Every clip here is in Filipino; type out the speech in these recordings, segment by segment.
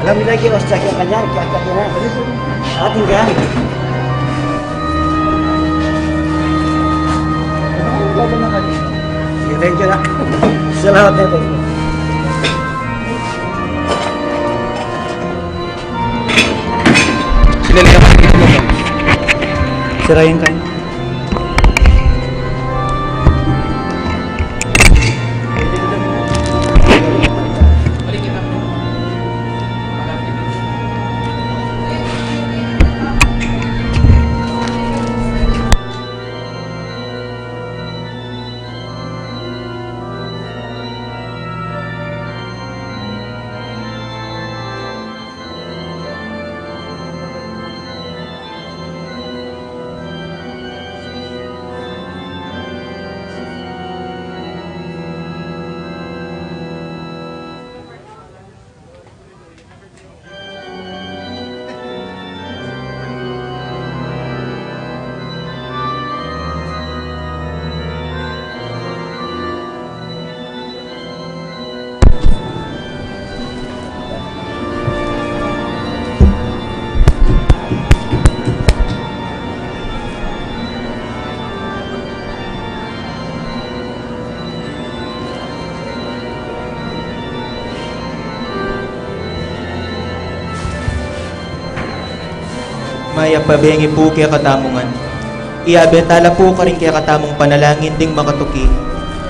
Alam nila kaya ostak yung kanya, kaya na. Ating ka. Sige, thank you na. Salamat na ito. Sinalihan ko dito mo ba? Sirayin kayo. Maya pabengi po kaya katamungan. Iabetala po ka rin kaya katamong panalangin ding makatuki.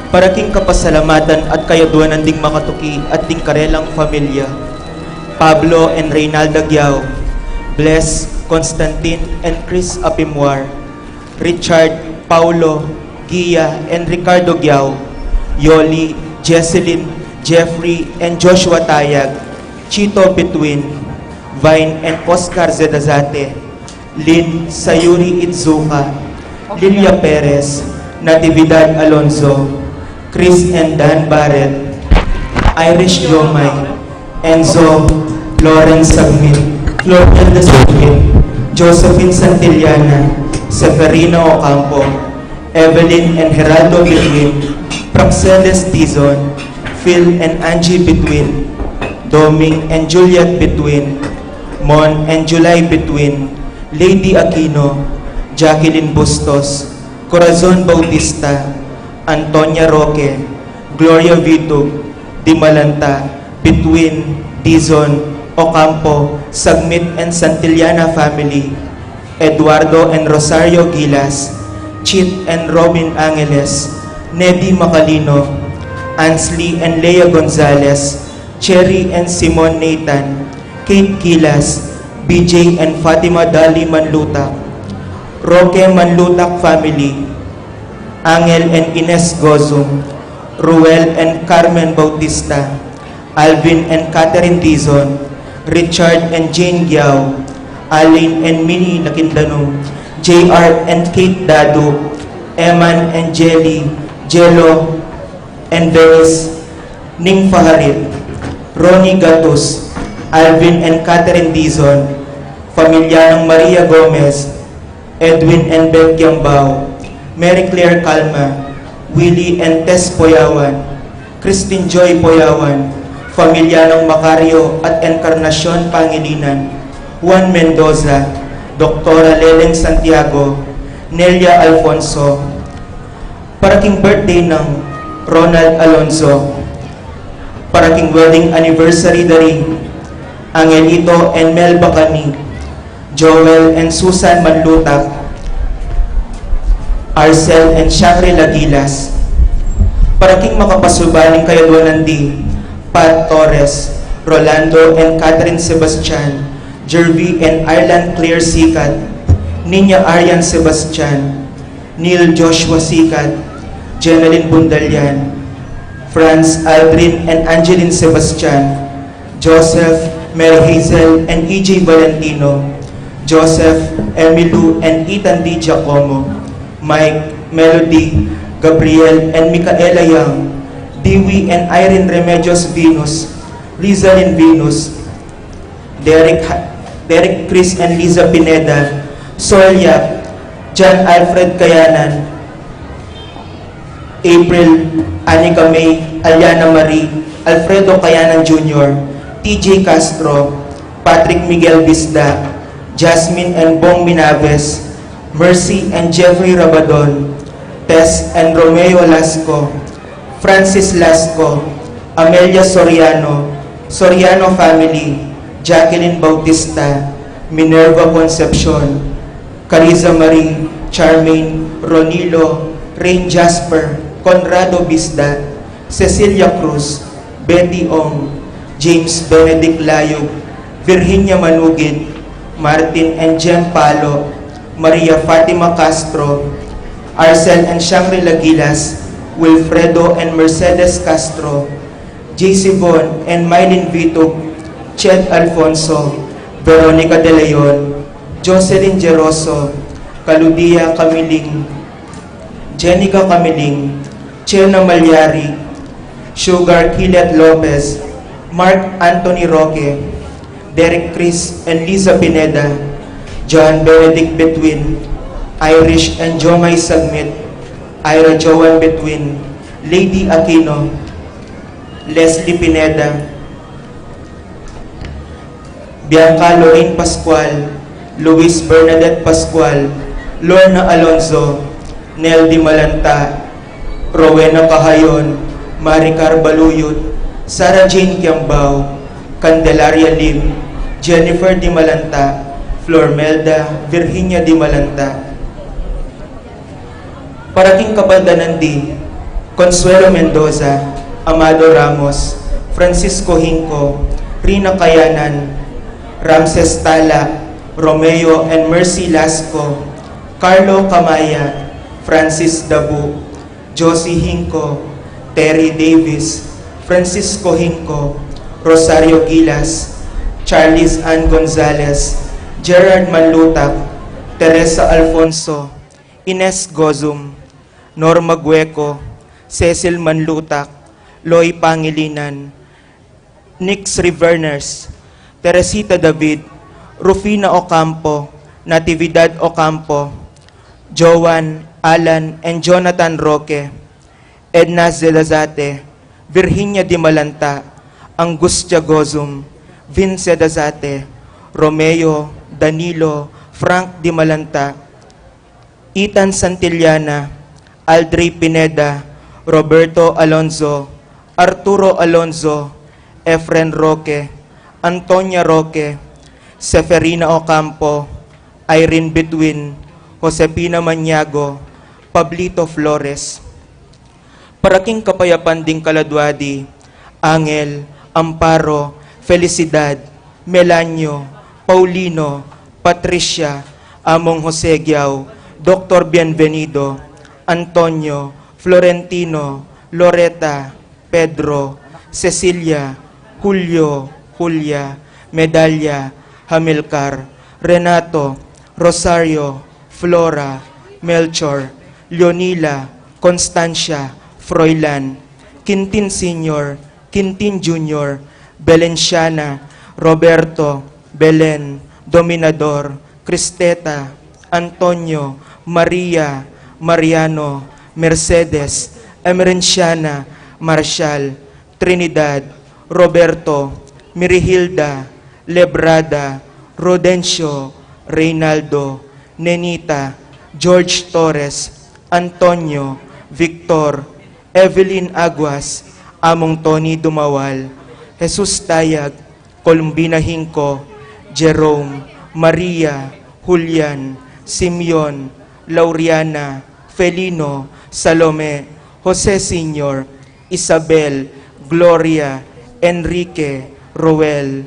Para king kapasalamatan at kayaduanan ding makatuki at ding karelang familia. Pablo and Reynalda Giao, Bless, Constantine and Chris Apimwar, Richard, Paulo, Gia and Ricardo Giao, Yoli, Jesselyn, Jeffrey and Joshua Tayag, Chito Between, Vine and Oscar Zedazate, Lynn Sayuri Itzuka, Lilia Perez, Natividad Alonso, Chris and Dan Barrett, Irish Yomay, Enzo, Lawrence Sagmit, Florian de Sagmit, Josephine Santillana, Severino Ocampo, Evelyn and Geraldo Between, Praxeles Tizon, Phil and Angie Between, Doming and Juliet Between, Mon and July Between, Lady Aquino, Jacqueline Bustos, Corazon Bautista, Antonia Roque, Gloria Vitug, Dimalanta, Between, Dizon, Ocampo, Sagmit and Santillana family, Eduardo and Rosario Gilas, Chit and Robin Angeles, Nedy Macalino, Ansley and Lea Gonzalez, Cherry and Simon Nathan, Kate Gilas, BJ and Fatima Dali Manlutak, Roque Manlutak family, Angel and Ines Gozum, Ruel and Carmen Bautista, Alvin and Catherine Dizon, Richard and Jane Giao, Aline and Minnie Lakindano, JR and Kate Dadu, Eman and Jelly, Jello and Dennis, Ning Faharit, Ronnie Gatus, Alvin and Catherine Dizon, Pamilya ng Maria Gomez, Edwin and Beth Kiambao, Mary Claire Calma, Willie and Tess Poyawan, Christine Joy Poyawan, Pamilya ng Macario at Encarnacion Pangilinan, Juan Mendoza, Dr. Leleng Santiago, Nelia Alfonso, paraking birthday ng Ronald Alonso, paraking wedding anniversary dari Angelito and Mel Bacani, Joel and Susan Manlutak, Arcel and Shangri-La Gilas, paraking makapasubaling kayaduanan di Pat Torres, Rolando and Catherine Sebastian, Jervy and Ireland Claire Sikat, Ninya Arian Sebastian, Neil Joshua Sikat, Jeneline Bundalian, Franz Aldrin and Angeline Sebastian, Joseph, Mary Hazel and EJ Valentino, Joseph, Emilu and Ethan D. Giacomo, Mike, Melody, Gabriel and Micaela Young, Dewey and Irene Remedios Venus, Rizalyn Venus, Derek, Chris and Liza Pineda, Solya, John Alfred Kayanan, April, Anika May, Aliana Marie, Alfredo Kayanan Jr., TJ Castro, Patrick Miguel Bisda, Jasmine and Bong Minaves, Mercy and Jeffrey Rabadon, Tess and Romeo Lasco, Francis Lasco, Amelia Soriano, Soriano family, Jacqueline Bautista, Minerva Concepcion, Cariza Marie, Charmaine, Ronilo, Rain Jasper, Conrado Bisda, Cecilia Cruz, Betty Ong, James Benedict Layog, Virginia Manugin, Martin and Jem Palo, Maria Fatima Castro, Arcel and Shangri-La Gilas, Wilfredo and Mercedes Castro, JC Bon and Mylene Vitug, Ched Alfonso, Veronica De Leon, Jocelyn Geroso, Caludia Camiling, Jenica Camiling, Chena Malyari, Sugar Kilet Lopez, Mark Anthony Roque, Derek Chris and Liza Pineda, John Benedict Betwin, Irish and Jomay Sagmit, Ira Joan Betwin, Lady Aquino, Leslie Pineda, Bianca Lorraine Pascual, Luis Bernadette Pascual, Lorna Alonzo, Nel Di Malanta, Rowena Cahayon, Maricar Baluyot, Sarah Jane Kiambao, Candelaria Lim, Jennifer Di Malanta, Flormelda Virginia Di Malanta. Parating Kabaldanan D, Consuelo Mendoza, Amado Ramos, Francisco Hinco, Rina Kayanan, Ramses Tala, Romeo and Mercy Lasco, Carlo Camaya, Francis Dabu, Josie Hinco, Terry Davis, Francisco Hinco, Rosario Gilas, Charles Ann Gonzalez, Gerard Manlutak, Teresa Alfonso, Ines Gozum, Norma Gueco, Cecil Manlutak, Loy Pangilinan, Nix Riverners, Teresita David, Rufina Ocampo, Natividad Ocampo, Joan, Alan, and Jonathan Roque, Edna Zelazate, Virginia Di Malanta, Angustia Gozum, Vince Dazate, Romeo, Danilo, Frank Di Malanta, Ethan Santillana, Aldrey Pineda, Roberto Alonzo, Arturo Alonzo, Efren Roque, Antonia Roque, Seferina Ocampo, Irene Betwin, Josepina Maniago, Pablito Flores. Paraking Kapayapan ding Kaladwadi, Angel, Amparo, Felicidad, Melanio, Paulino, Patricia, Among Jose Giao, Dr. Bienvenido, Antonio, Florentino, Loreta, Pedro, Cecilia, Julio, Julia, Medalla, Hamilcar, Renato, Rosario, Flora, Melchor, Leonila, Constancia, Froilan, Quintin Sr., Quintin Jr., Belenciana, Roberto, Belen, Dominador, Cristeta, Antonio, Maria, Mariano, Mercedes, Emerenciana, Marshall, Trinidad, Roberto, Mirihilda, Lebrada, Rodencio, Reynaldo, Nenita, George Torres, Antonio, Victor, Evelyn Aguas, Among Tony Dumawal, Jesus Tayag, Columbina Hinco, Jerome, Maria, Julian, Simeon, Lauriana, Felino, Salome, Jose Sr., Isabel, Gloria, Enrique, Roel,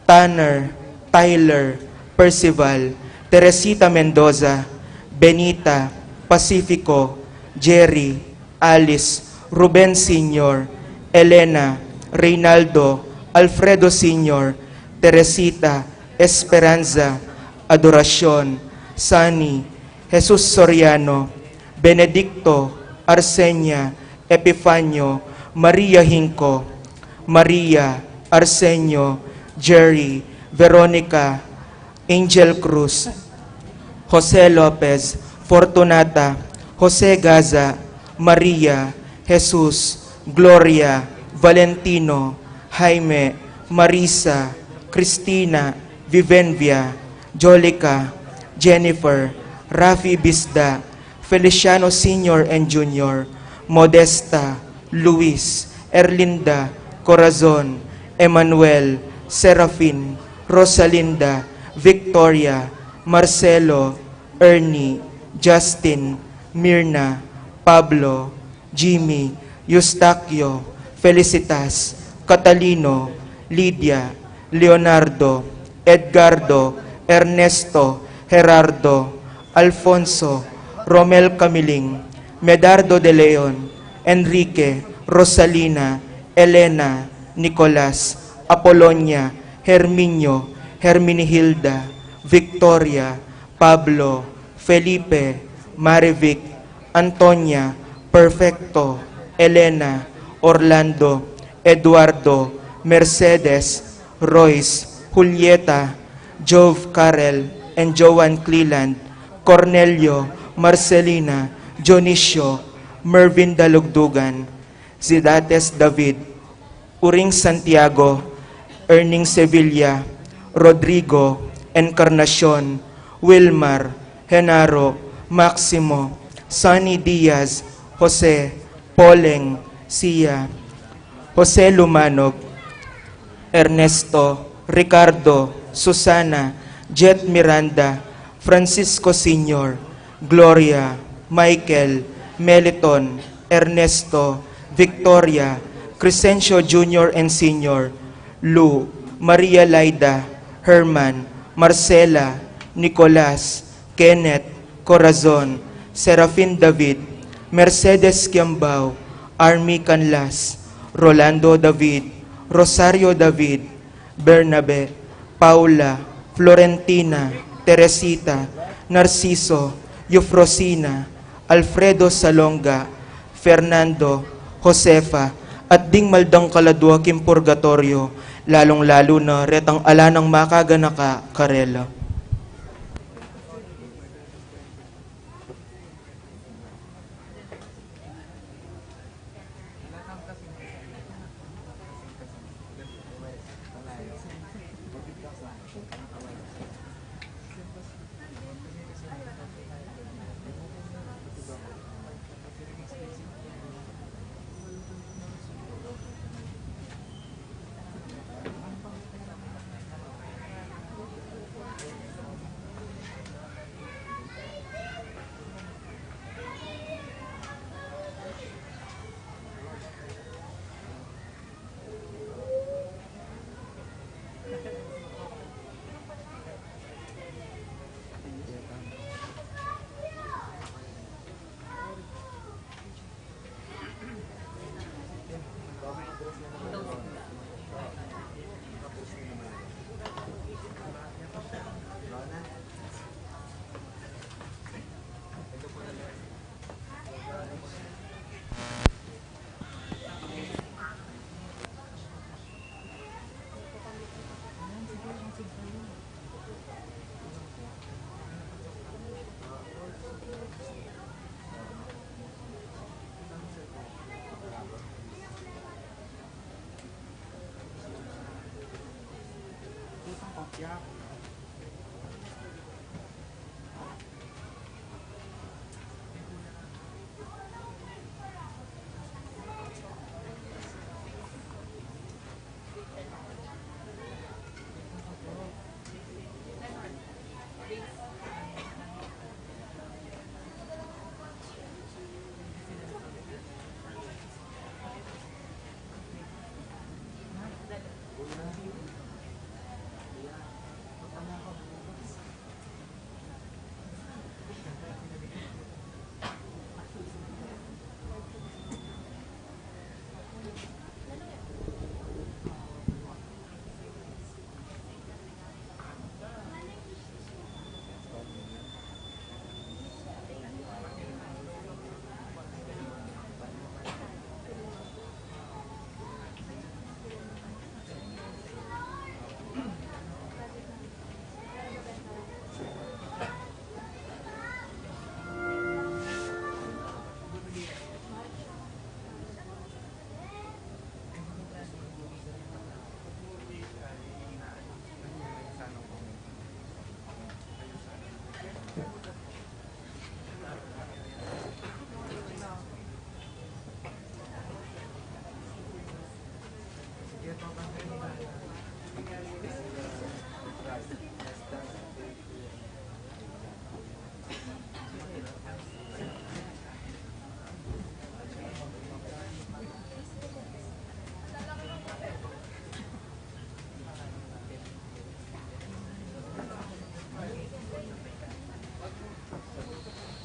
Tanner, Tyler, Percival, Teresita Mendoza, Benita, Pacifico, Jerry, Alice, Ruben Sr., Elena, Reynaldo, Alfredo Sr., Teresita, Esperanza, Adoracion, Sunny, Jesus Soriano, Benedicto, Arsenia, Epifanio, Maria Hinco, Maria, Arsenio, Jerry, Veronica, Angel Cruz, Jose Lopez, Fortunata, Jose Gaza, Maria, Jesus, Gloria, Valentino, Jaime, Marisa, Christina, Vivenvia, Jolica, Jennifer, Rafi Bisda, Feliciano Sr. and Jr., Modesta, Luis, Erlinda, Corazon, Emmanuel, Serafin, Rosalinda, Victoria, Marcelo, Ernie, Justin, Mirna, Pablo, Jimmy, Eustaquio, Felicitas, Catalino, Lydia, Leonardo, Edgardo, Ernesto, Gerardo, Alfonso, Romel Camiling, Medardo de Leon, Enrique, Rosalina, Elena, Nicolas, Apolonia, Herminio, Herminihilda, Victoria, Pablo, Felipe, Marivic, Antonia, Perfecto, Elena, Orlando, Eduardo, Mercedes, Royce, Julieta, Jove Carel, and Joan Cleland, Cornelio, Marcelina, Dionisio, Mervin Dalugdugan, Zidates David, Uring Santiago, Erning Sevilla, Rodrigo, Encarnacion, Wilmar, Genaro, Maximo, Sunny Diaz, Jose, Poleng, Sia, Jose Lumanog, Ernesto, Ricardo, Susana, Jet Miranda, Francisco Sr., Gloria, Michael, Meliton, Ernesto, Victoria, Crescencio Jr. and Sr., Lou, Maria Laida, Herman, Marcela, Nicolas, Kenneth, Corazon, Serafin David, Mercedes Kiambao, Army Canlas, Rolando David, Rosario David, Bernabe, Paula, Florentina, Teresita, Narciso, Eufrosina, Alfredo Salonga, Fernando, Josefa, at ding maldang kaladwa kim purgatorio, lalong-lalo na retang ala ng makaganaka karela.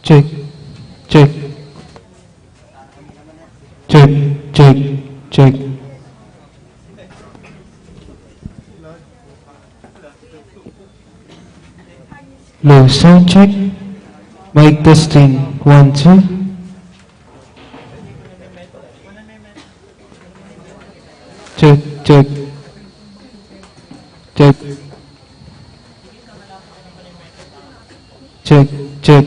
Check. Check. Check. Check. Check. Low sound check. Mic testing. 1, 2. Check. Check. Check. Check. Check.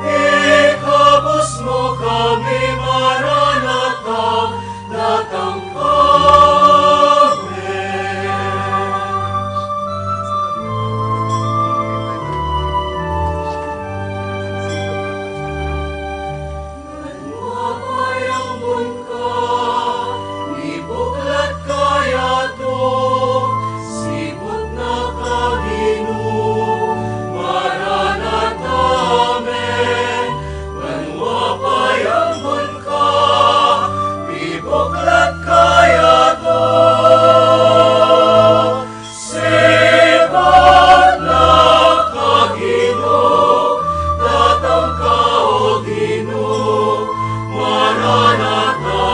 Ikabos mo kami, Maranatha, buklat kaya to. Sebat na Ginoo, datang ka o Ginoo, Maranatha,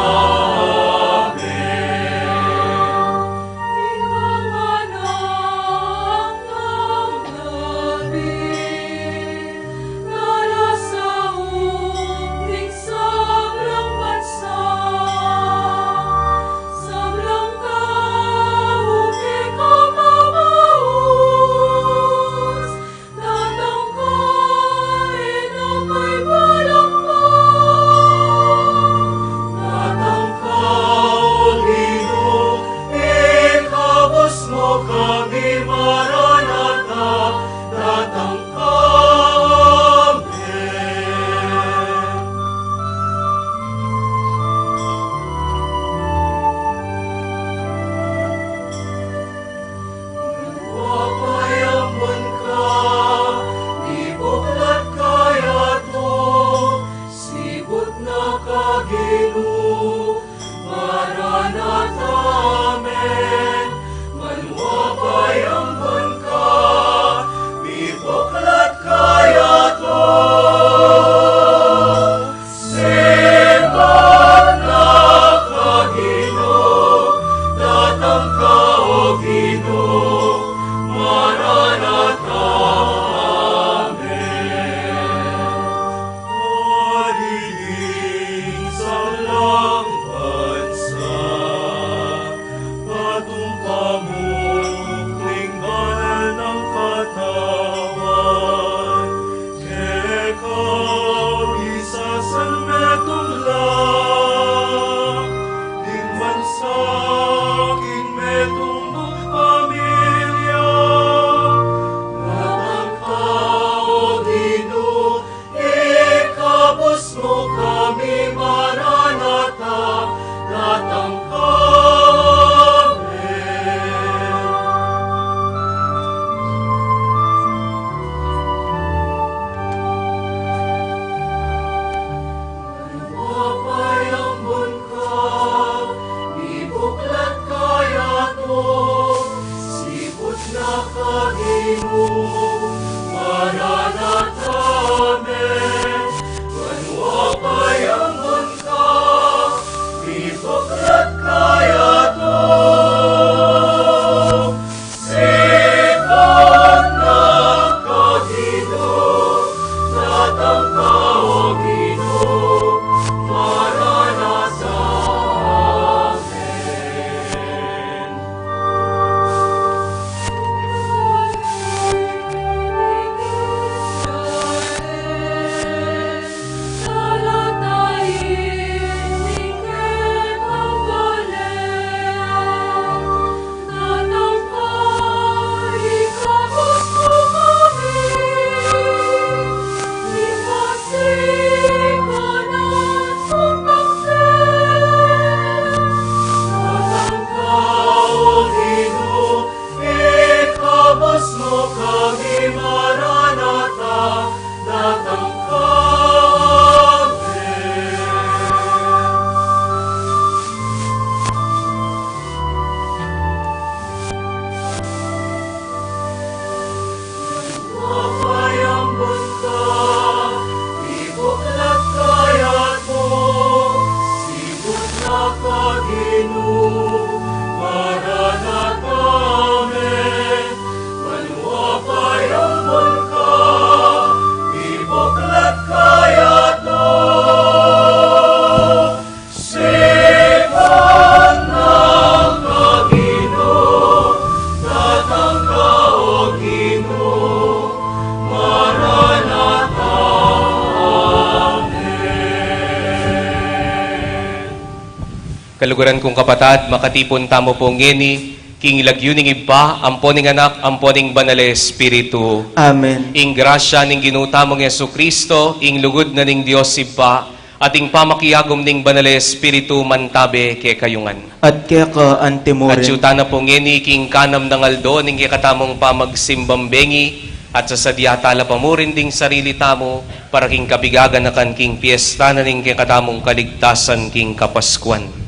Kaluguran kong kapatad, makatipon tamo po ngeni, king ilagyuning iba, amponing anak, amponing banale Espiritu. Amen. Ing grasya ning ginutamong Yesu Kristo, ing lugod na ning Dios iba, at ing pamakiyagom ning banale Espiritu mantabe kay kayungan. At kaya ka antimurin. At syuta na po ngeni, king kanam ng aldo, ning kikatamong pamagsimbambengi, at sa sadyatala pamurin ding sarili tamo, para king kabigagan na kan king piyesta na ning kikatamong kaligtasan king kapaskuan.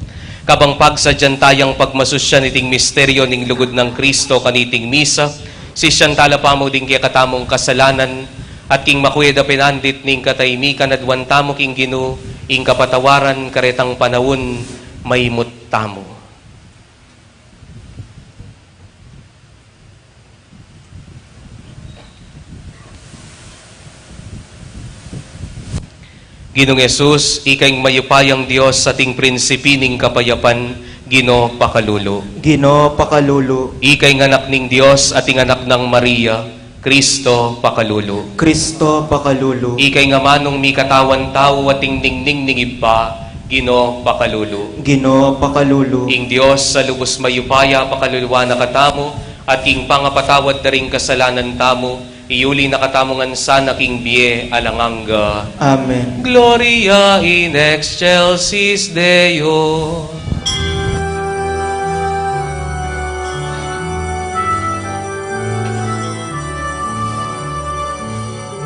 Kabang pagsadyan tayang pagmasusyan iting misteryo ning lugod ng Kristo kaniting misa, sisyan talapamo ding kaya katamong kasalanan, at king makuweda pinandit ning kataymikan at wantamo king Ginoo, ing kapatawaran karetang panawon may muttamo. Ginong Yesus, ikay mayupayang Diyos sa ting prinsipining kapayapan, Gino Pakalulo. Ginoo Pakalulo, Ikay nganak ning Diyos at ing anak ng Maria, Kristo Pakalulo. Kristo Pakalulo, Ikay nga manong mi katawan tao at ing ningning ning iba, Gino Pakalulo. Ginoo Pakalulo, Ing Diyos sa lubos mayupaya pakaluluwa na katamo, at ing pangapatawad na ring kasalanan tamo, iuli nakatamong sana king biye alanganga. Amen. Gloria in excelsis Deo.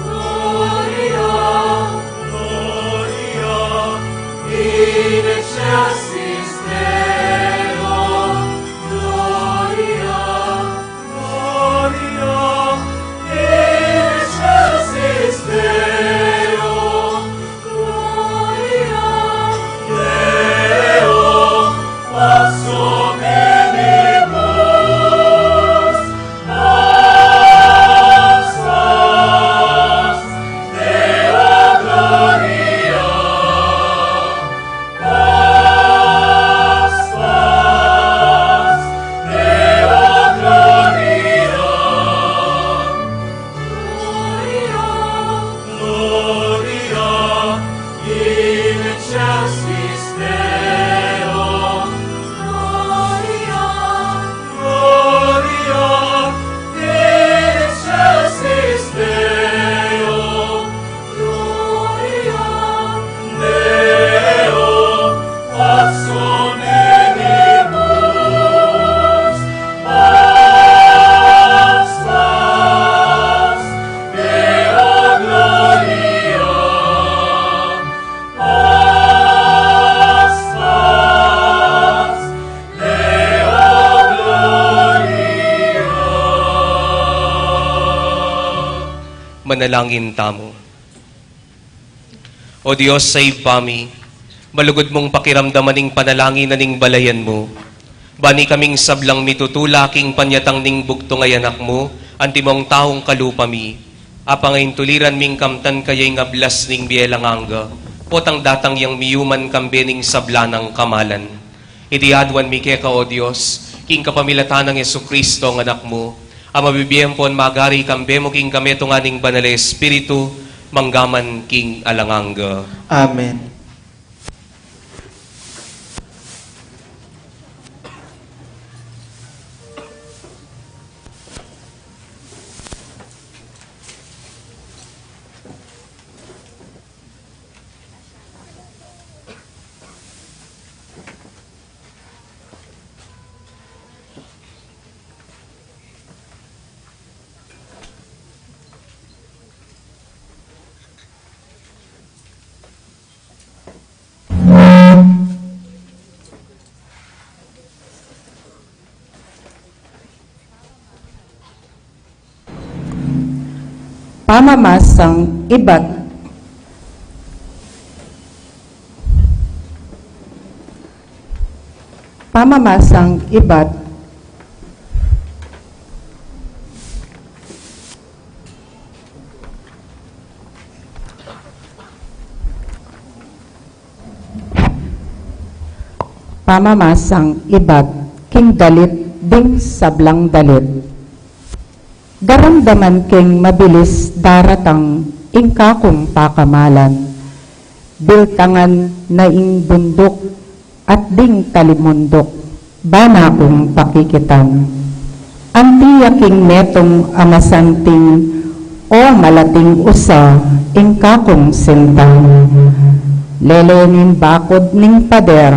Gloria, Gloria, in excelsis Deo. Gloria, Gloria, in excelsis Deo. Gloria, Deo, pax hominibus, pax, pax, Deo gloria, pax, pax, Deo gloria, gloria, in excelsis Deo, gloria, gloria, in excelsis Deo, gloria, Deo, pax hominibus, pax, pax, Deo gloria, pax, pax, Deo gloria. Manalangin tamo. O Diyos sa ibami, malugod mong pakiramdaman ning panalangin na ning balayan mo. Bani kaming sablang mitutulaking panyatang ning bugto ngay anak mo, antimong taong kalupami. Apangayin tuliran ming kamtan kayay ngablas ning bielanganga, potang datang yang miyuman kambe ning sablanang kamalan. Itiadwan mi keka o Diyos, king kapamilatan ng Jesucristo ng anak mo, ang mabibiyempon magari kambe mo king kameto nga ning banal Espiritu, manggaman king alanganga. Amen. Pamamasang ibat. Pamamasang ibat. Pamamasang ibat, king dalit ding sablang dalit. Daramdaman king mabilis daratang ingkakong pakamalan, biltangan na ing bundok at ding talimundok, bana kong pakikitan. Antiyaking netong amasanting o malating usa ingkakong sentang. Lelenin bakod ning pader,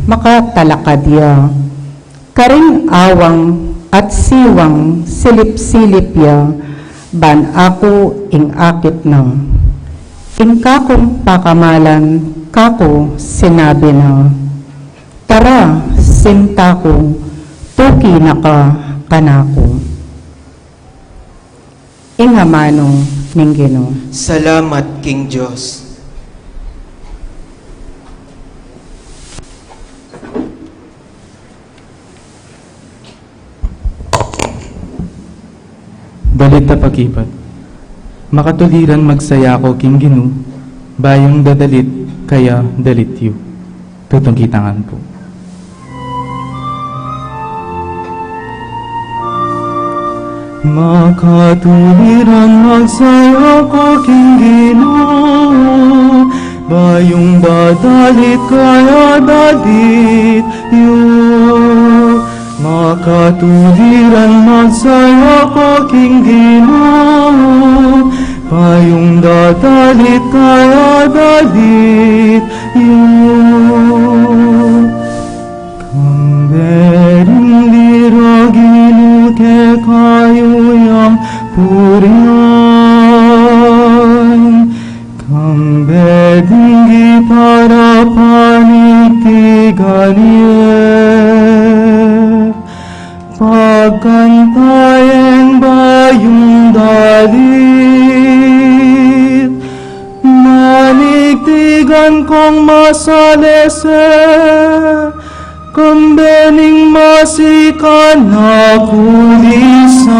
makatalakadya. Karing awang at siwang silip-silip ya, ban ako ing akit na. Ing kakong pakamalan, kako sinabi na. Tara, sinta ko, tuki na ka kanako. Ingamanong ning Ginoo. Salamat, King Diyos. Balit na pagipat. Makatuliran magsaya ko, King Ginoo, bayong dadalit, kaya dalit yu. Tutong kitangan po. Makatuliran magsaya ko, King Ginoo, bayong dadalit, kaya dalit yu. Makatuliran magsaya ko, King Ginoo, bayong dadalit, kaya dalit yu. Kambering liraginu ke kayo yang purihan, kambering para panitiganiye, pagkantayang bayong dalit, maniktigan kong masalese, kambening masikan na kulisan.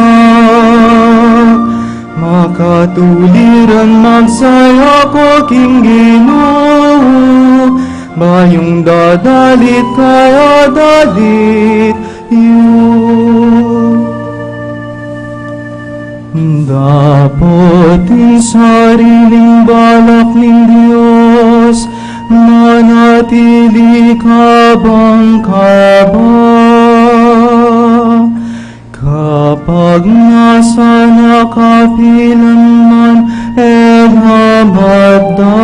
Makatuliran magsaya ko, King Ginoo, bayong dadalit, kaya dalit yu. Dapat sariling balak ng Diyos, manatili kabang-kaba. Kapag nasa nakapilan man, namada.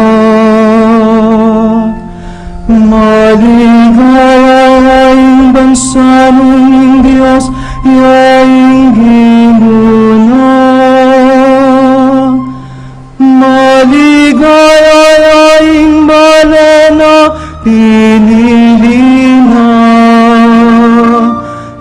Maligayang bansa ng Diyos, yaing ginuna. Maligayang balena, pinili na.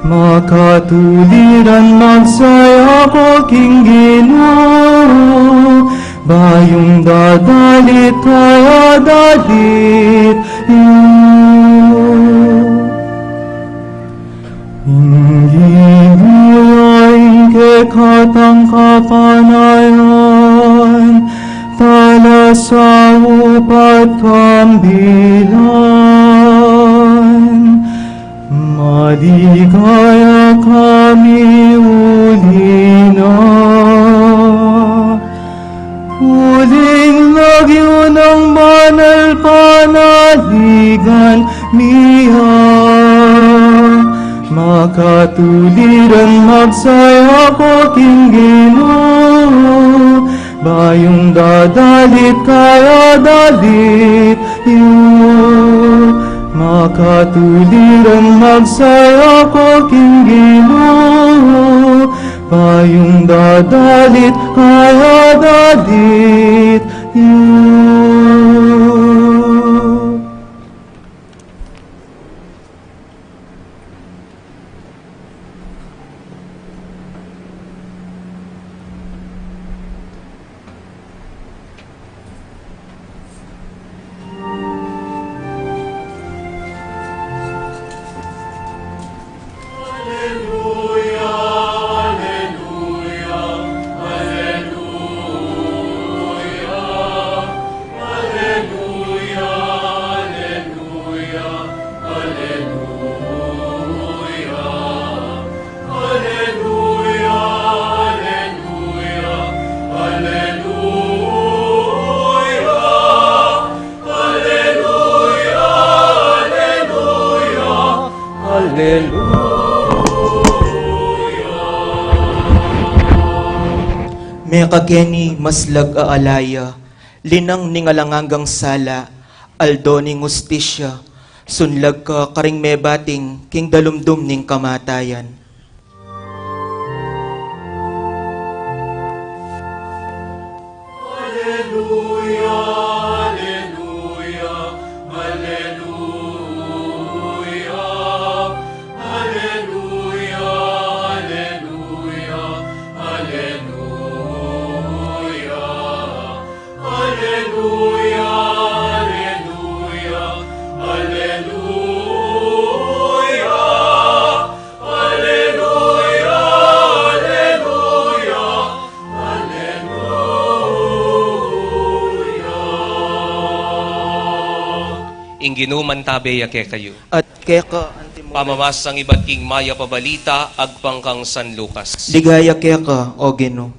Makatuliran magsaya ko, King Ginoo, bayong dadalit, kaya dalit yu. Ingiyuyain ke katang kapanayan, tala sa upat kambilan. Maligaya kami uli na, uling lagyo ng banal panaligan niya. Makatuliran magsaya ko, King Ginoo, bayong dadalit, kaya dalit yu. Makatuliran magsaya ko, King Ginoo, bayong dadalit, kaya dalit yu. Mekageni maslag aalaya, linang ningalangangang sala, aldo ning ustisya, sunlag ka karing mebating, king dalumdum ning kamatayan. Alleluia, alleluia, alleluia. ginuman tabeya ke kayo. At keka antimo. Pamamas ang iba't king maya pabalita, agpangkang San Lucas. Ligaya keka, o Ginoo.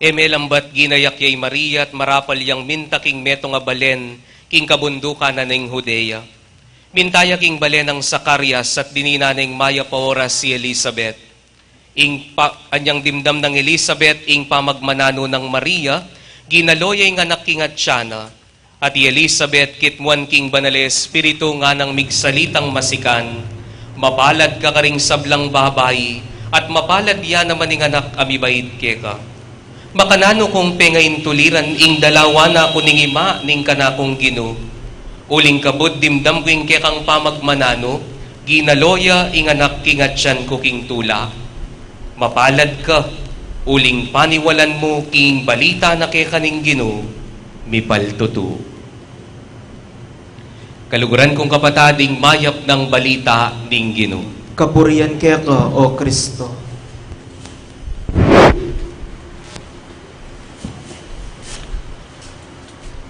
Emelambat ginayak yay Maria at marapal yang minta king meto nga balen king kabundukan na ning Judea. Mintaya king balen ng Zacarias at dinina ning maya paora si Elizabeth. Anyang dimdam ng Elizabeth ing pamagmanano ng Maria, ginaloyay nga nakingat siya na. At Elizabeth kitmuan king banale espiritu nga ng migsalitang masikan. Mapalad ka karing sablang babay at mapalad yan naman ing anak amibaid keka. Makanano kong pengain tuliran ing dalawa na kuning ima ning kanakong Ginoo. Uling kabod dimdam ko ing kekang pamagmanano, ginaloya ing anak kingatyan ko king tula. Mapalad ka, uling paniwalan mo king balita na kekaning Ginoo, mipaltutu. Kaluguran kong kapatading mayap ng balita ning Ginoo. Kapurian keka, o Kristo.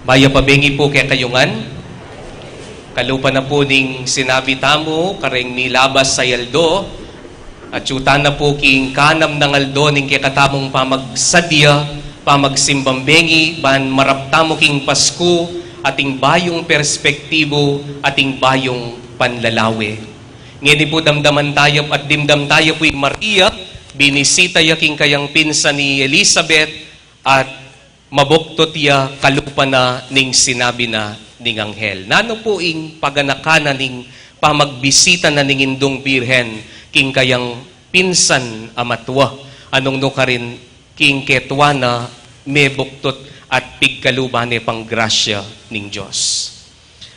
Maya pabengi po kay kayungan. Kalupa na po ning sinabi tamo, kareng nilabas sa yaldo, at yuta na po king kanam ng aldo ning kay katamong pamagsadya, pamagsimbambengi, ban maraptamo king Pasko, ating bayong perspektibo, ating bayong panlalawe. Ngini po damdaman tayo at dimdam tayo po Maria, binisita yaking kayang pinsa ni Elizabeth, at mabuktot ya kalupa na ning sinabi na ning anghel. Nano po ing paganakana ning pamagbisita na ning indong birhen king kayang pinsan amatwa. Anong no karin king ketwa na may buktot at pigkalubane pang grasya ning Diyos.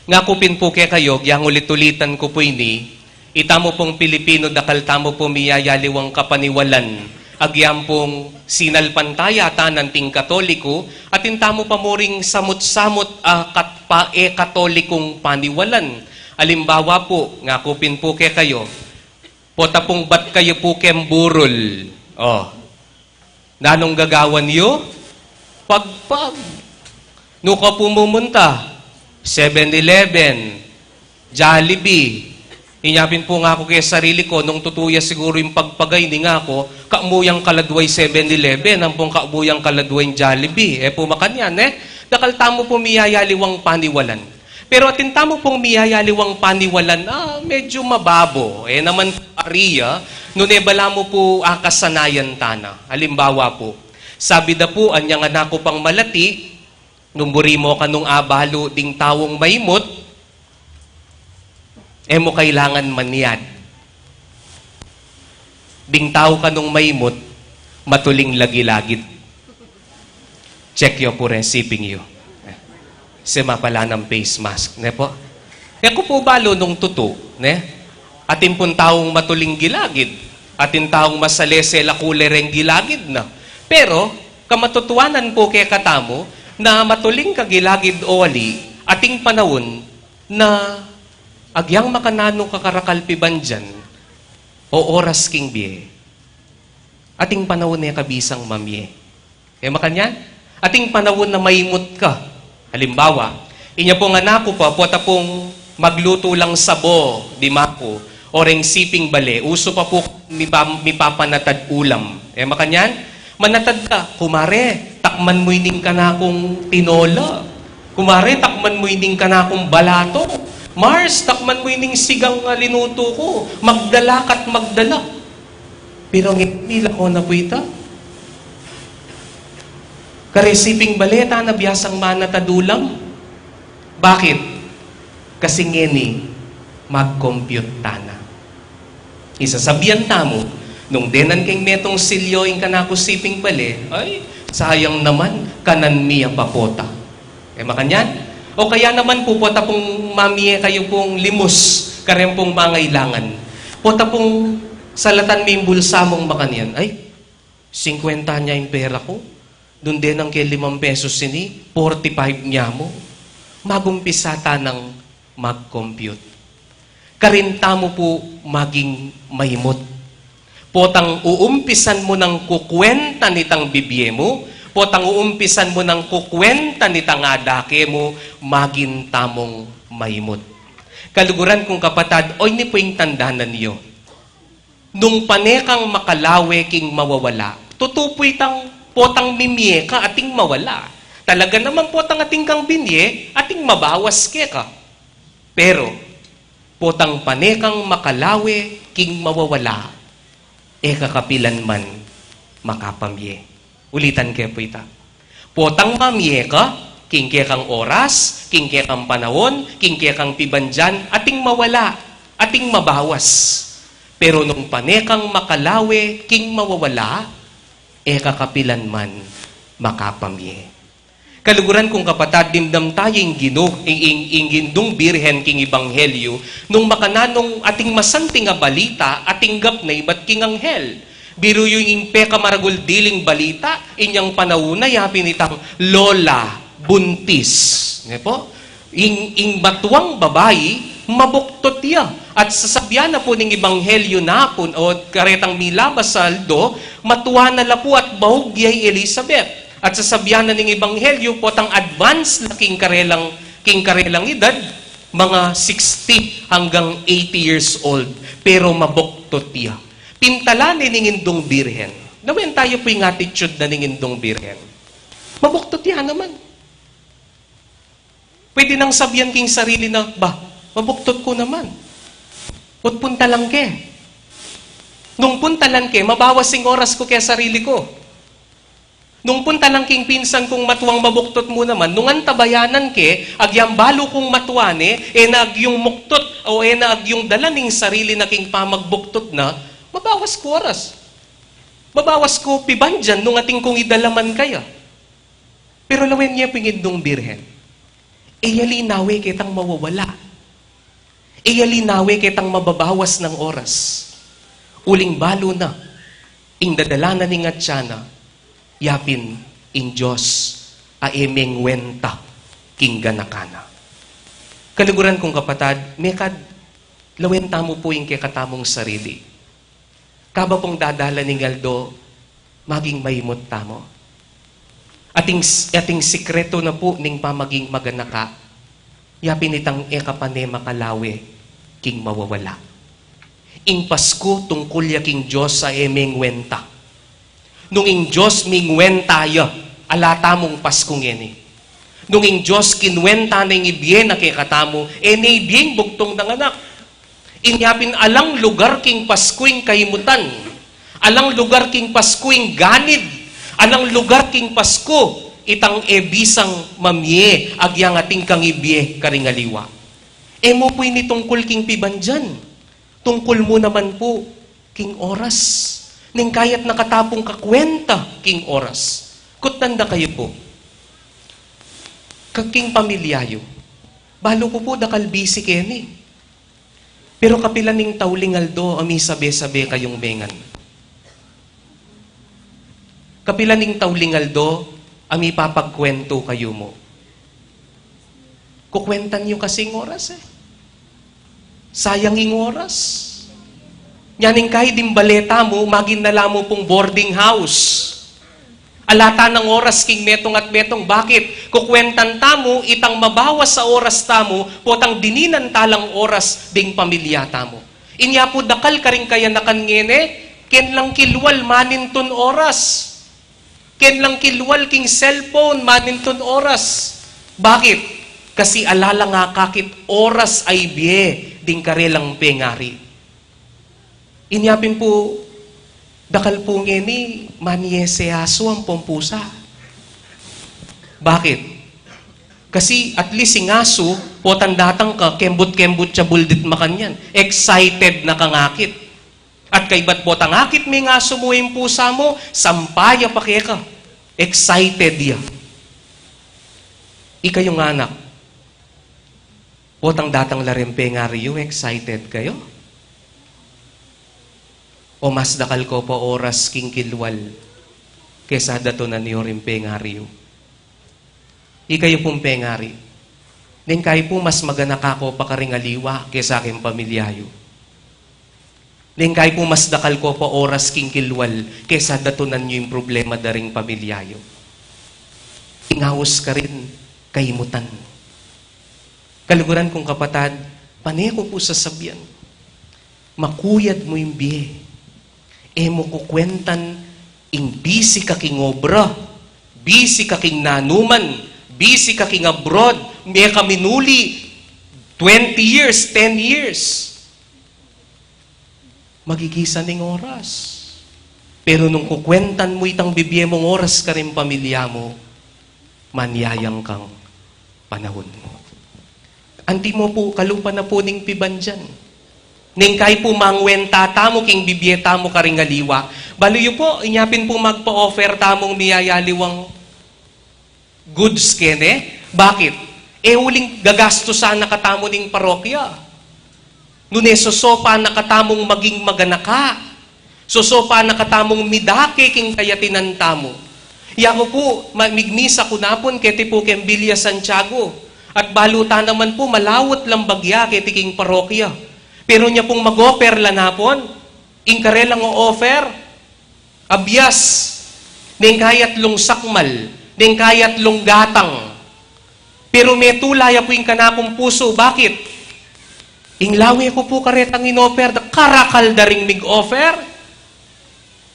Nga kupin po kaya kayo, yang ulit-ulitan ko po ini, itamo pong Pilipino dakal tamo po miyayaliwang kapaniwalan, agyam pong sinalpantaya tanan ting Katoliko, at intamo pa mo ring samot-samot katolikong paniwalan. Alimbawa po, nga kupin po kaya kayo, pota pong bat kayo po kemburol. Nanong gagawan yo? Pagpag. Nuka pumunta, 7-Eleven, Jollibee. Inyapin po nga ako kaya sarili ko, nung tutuya siguro yung pagpagay, ni nga ako, kaumuyang kaladway 7-Eleven, ang pong kaumuyang kaladway Jollibee. Pumakanyan, Nakaltamo po miyayaliwang paniwalan. Pero atintamo pong miyayaliwang paniwalan, medyo mababo. Naman Maria, nunebala mo po kasanayan tana. Halimbawa po, sabi da po, anyang anak ko pang malati, numburi mo ka nung abalo ding tawong maymot, mo kailangan maniyad. Ding tao ka nung maymot, matuling lagi-lagid. Check yo po resiping yo. Sema pala ng face mask. Ne po? Kaya ko po balo nung tuto. Atin pong taong matuling gilagid. Atin taong masalese lakulereng gilagid na. Pero, kamatutuanan po kaya katamo, na matuling kagilagid o wali, ating panahon na agyang makananong kakarakalpiban dyan, o oras king biye, ating panahon na kabisang mamye. Makanyan? Ating panahon na maimot ka. Halimbawa, inya pong anak ko pa, puwata pong magluto lang sabo, di mako, o reng siping bale, uso pa po mipapanatad ulam. Makanyan? Manatad ka, kumare, takman mo ining ka na akong tinola. Kumare, takman mo ining ka na akong balato. Mars, takman mo ining sigang nga linuto ko. Magdala ka't magdala. Pero nila ko na po ita. Karesiping baleta na biyasang manatadulam. Bakit? Kasi ngeni, mag-compute tana. Isasabihan tamo, nung denan keng metong silyo ing kanako siping bale, ay, sayang naman, kanan miya papota. Makanyan? O kaya naman po, pota pong mamiye kayo pong limos, karem pong mangailangan. Pota pong salatan may bulsa mong makanyan. Ay, 50 niya yung pera ko. Doon din ang kay 5 pesos sini, 45 niya mo. Magumpisata ng mag-compute. Karinta mo po maging mahimot. Potang uumpisan mo ng kukwenta nitang bibye mo, potang uumpisan mo ng kukwenta nitang adake mo, maging tamong mahimot. Kaluguran kong kapatad, oy ni po yung tandanan niyo. Nung panekang makalawe king mawawala, tutupoy tang potang mimye ka ating mawala. Talaga naman potang ating kang binye, ating mabawas ke ka. Pero, potang panekang makalawe king mawawala, kakapilan man makapamye. Ulitan kayo po ita. Potang mamye ka, king kang oras, king kang panahon, king kang pibandyan, ating mawala, ating mabawas. Pero nung panekang makalawe, king mawawala, kakapilan man makapamye. Kaluguran kong kapatad, dimdam tayong gindong birhen king ibanghelyo, nung makananong ating masanting nga balita, ating gapnay bat king anghel. Biro yung impe kamaragul diling balita, inyang panahuna, yapin itang lola, buntis. Nga po? Ing batuang babae, mabuktot niya. At sasabyan na po ng ibanghelyo na po, o karetang milabas sa aldo, matuwa na la po at bahog yay Elizabeth. At sasabyan na ng ibanghelyo po, tang advance na king karelang edad, mga 60 hanggang 80 years old. Pero mabuktot niya. Pintalanin ng indong birhen. Nawin tayo po yung attitude na ng indong birhen. Mabuktot niya naman. Pwede nang sabihan king sarili na, mabuktot ko naman. Ut punta lang ke. Nung punta lang ke, mabawas yung oras ko kaya sarili ko. Nung punta lang king pinsan kong matuwang mabuktot mo naman, nung antabayanan ke, agyang balo kong matuwane, nag yung muktot, o nag yung dalaning sarili na king pamagbuktot na, mabawas ko oras. Mabawas ko pibandyan nung ating kong idalaman kaya. Pero lawen niya pingindong birhen. Iyali nawe kitang mawawala. Iyali nawe kitang mababawas ng oras. Uling balo na, ing dadalanan ni Ngatsana, yapin in Diyos aemeng wenta king ganakana. Kaluguran kong kapatad, mekad lawenta mo po yung kekatamong sarili. Kaba pong dadala ng aldo, maging mahimot tamo. Ating sikreto na po ning pamaging maganaka, yapin itang ekapane makalawe king mawawala. Ing Pasko tungkol ya king Diyos sa emeng wenta. Nung ing Diyos mingwenta ya, alata mong Paskong eni. Nung ing Diyos kinwenta na ing ibyen na kekatamo, ibyen bugtong ng anak. Inyapin alang lugar king Paskuing kaimutan. Alang lugar king Paskuing ganid. Alang lugar king Pasko, itang ebisang mamye, agyang ating kang ibye karingaliwa. Mo po'y ni tungkol king pibandyan. Tungkol mo naman po, king oras. Ning kayat nakatapong kakwenta, king oras. Kutanda kayo po. Kaking pamilyayo. Balo ko po dakal busy keni. Pero kapilan ning tauling aldo, ami sabi-sabi kayong mengan. Kapilan ning tauling aldo, ami papagkwento kayo mo. Kukwentan nyo kasing oras eh. Sayang ing oras. Yaning kahit dimbaleta mo, magin nala mo pong boarding house. Alata ng oras king metong at metong. Bakit? Kukwentan tamo, itang mabawas sa oras tamo, potang dininan talang oras ding pamilya tamo. Inya po dakal ka rin kaya nakangene, ken lang kilwal maninton oras. Ken lang kilwal king cellphone maninton oras. Bakit? Kasi alala nga kakit oras ay biye ding karelang pengari. Inyapin po, dakal po ngeni, manyeseaso ang pompusa. Bakit? Kasi at least yung aso, potan datang ka, kembut-kembut siya buldit makanyan. Excited na kangakit. At kay ba't potang akit may aso mo yung pusa mo, sampaya pa kaya ka. Excited ya. Ika yung anak. Potang datang larempe nga riyo, excited kayo? O mas dakal ko po oras king kilwal kesa dato na niyo rin pengariyo. Ikayo pong pengari. Ning kay po mas maganak ako pakaringaliwa kaysa aking pamilyayo. Ning kay po mas dakal ko pa oras king kilwal kaysa datunan nyo yung problema daring pamilyayo. Ingawos ka rin kahimutan. Kaluguran kong kapatad, panay ko po sasabihan, makuyad mo yung biye. Mo kukwentan, ing busy ka king obra, busy ka king nanuman, busy ka king abroad, may kaminuli, 20 years, 10 years. Magigisa ning oras. Pero nung kukwentan mo itang bibye mong oras ka rin pamilya mo, manyayang kang panahon mo. Anti mo po, kalupa na po ning piban dyan. Ning kay po mangwenta tamo king bibye tamo karingaliwa. Baluyo po, inyapin po magpa-offer tamong miyayaliwang goods kene. Bakit? Uling gagasto sana katamo ning parokya. Nune sosopa nakatamong maging maganaka. Sosopa nakatamong midake king kayatinan tamo. Yako po, migmisa ko napon keti po Kembilia Santiago. At baluta naman po malawot lang bagya keti king parokya. Pero niya pong mag-offer lanapon, ingkare lang o-offer, abyas, ning kayat lung sakmal, ning kayat lung gatang. Pero may tulaya po yung kanakong puso. Bakit? Inglawi ko po karetang in-offer, karakal daring mig-offer.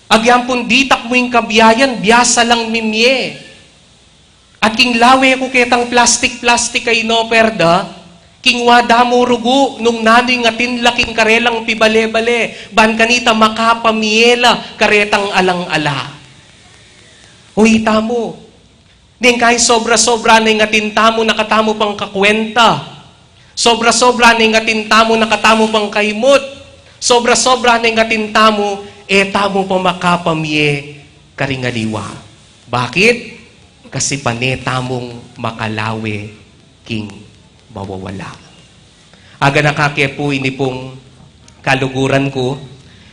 Agyang pong ditak mo yung kabiyayan, biyasa lang mimye. At kinglawi ko ketang plastic kay in-offer da, king wada mo rugo, nung nanoy nga tinlaking karelang pibale-bale, ban kanita makapamiela, karetang alang-ala. Huita mo. Ning kay sobra-sobra na nga tintamo nakatamo pang kakwenta. Sobra-sobra na nga tintamo nakatamo pang kaimot. Sobra-sobra na nga tintamo, tamo pa makapamie karingaliwa. Bakit? Kasi panetamong makalawe king mawawala. Aga nakake po ini pong kaluguran ko.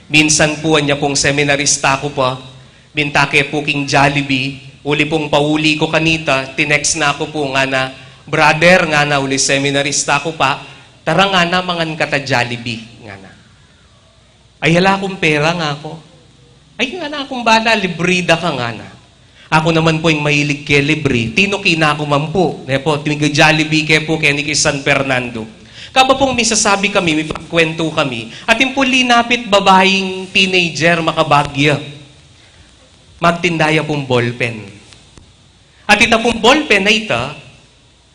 Minsan po niya pong seminarista ko pa, bintake po king Jollibee, uli pong pauli ko kanita, tinext na ako po nga na, brother nga na uli seminarista ko pa, tara nga na mangan kata Jollibee nga na. Ay hala akong pera nga ako. Ay nga na akong bala, librida ka nga na. Ako naman po yung mahilig kay libre, tinukina ko man po. Nepo, tumig Jollibee kay po kay San Fernando. Kaba pong misasabi kami, may pagkwento kami, at yung po linapit babaeng teenager makabagya. Magtindaya pong ballpen. At ita pong ballpen na ita,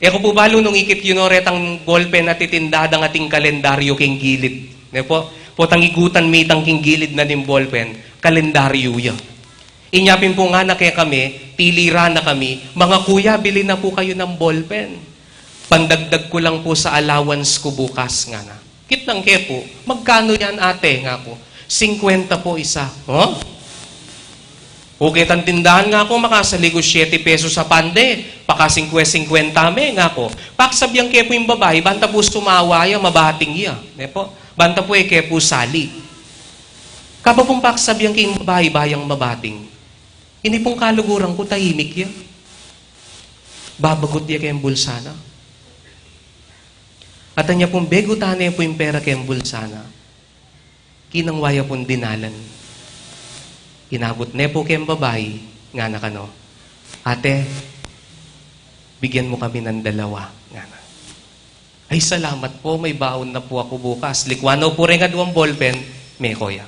ko po balo nung ikit yun ang ballpen na titinda ng ating kalendaryo king gilid. Nepo, potang igutan may itang king gilid na ng ballpen, kalendaryo ya. Inyapin po nga na kaya kami, tilira na kami, mga kuya, bili na po kayo ng ballpen. Pandagdag ko lang po sa allowance ko bukas nga na. Kitang kaya po, magkano yan ate nga po? 50 po isa. Huh? Okay, tan tindahan nga ako, makasaligo 7 pesos sa pande. Paka 50 me nga po. Paksabyang kaya po yung babae, banta po sumawaya, mabating iya. Nepo? Banta po kaya po sali. Kapa pong paksabyang kaya yung babae, bayang mabating. Hindi pong kaluguran ko, tahimik yan. Babagot niya kayong bulsana. At niya pong begutan niya po yung pera kayong bulsana. Kinangwaya pong dinalan. Inabot niya po kayong babae, nga na kano. Ate, bigyan mo kami ng 2. Nga na. Ay, salamat po, may baon na po ako bukas. Likwano po rin nga 2 ballpen, may koya.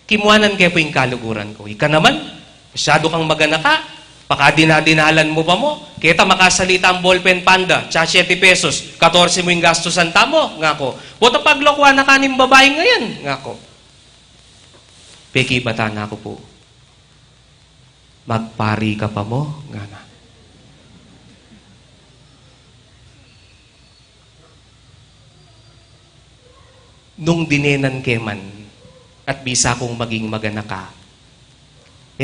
Kimuanan kayo po yung kaluguran ko. Ika naman, masyado kang maganaka, pakadinadinalan mo pa mo, kita makasalita ang ballpen panda, 7 pesos, 14 mo yung gastusan tamo, nga ko. Puta paglokwa na kaning babae ngayon, nga ko. Peki bata na ako po. Magpari ka pa mo, nga na. Nung dinenan keman, at bisa kong maging maganaka,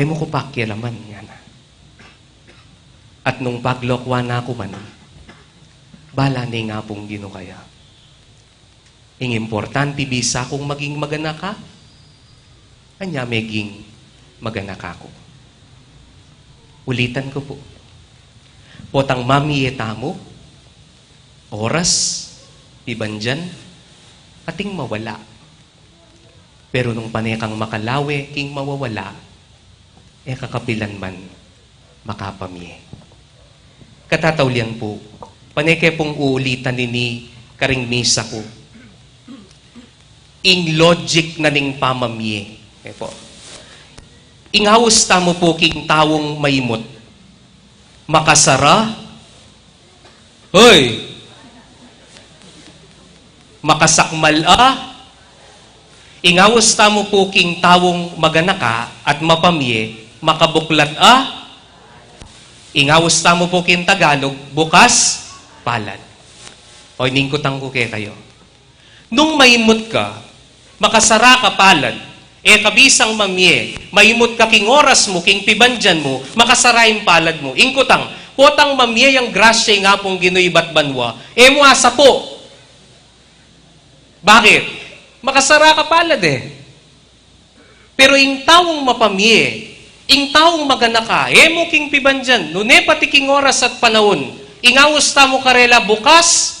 mo ko pakialaman nga na. At nung paglokwa na ako man, bala ni nga pong ginukaya. Ing importante bisa kong maging maganaka, anya meging maganaka ko. Ulitan ko po. Potang mami etamo, oras, ibandyan, ating mawala. Pero nung panekang makalawe, king mawawala, kakapilan man, makapamye. Katatawlian po, paneke pong uulitan nini karing misa ko. Ing logic na ning pamamye. Po. Inghawas tamo po king tawong maimot. Makasara, hoy! Makasakmal ingawas tamo po king tawong maganaka at mapamye, makabuklat ingawas tamo po king Tagalog, bukas, palad. O iningkutang ko kayo. Nung maimot ka, makasara ka palad, kabisang mamye, maimot ka king oras mo, king pibandyan mo, makasara yung palad mo. Ingkutang, potang mamye yung grasya nga pong Ginoy ba't banwa, mo asa po. Bakit? Makasara ka palad Pero ing taong mapamye, ing taong maganaka, mo king pibandyan, nune pati king oras at panahon, ingawas tamo karela bukas,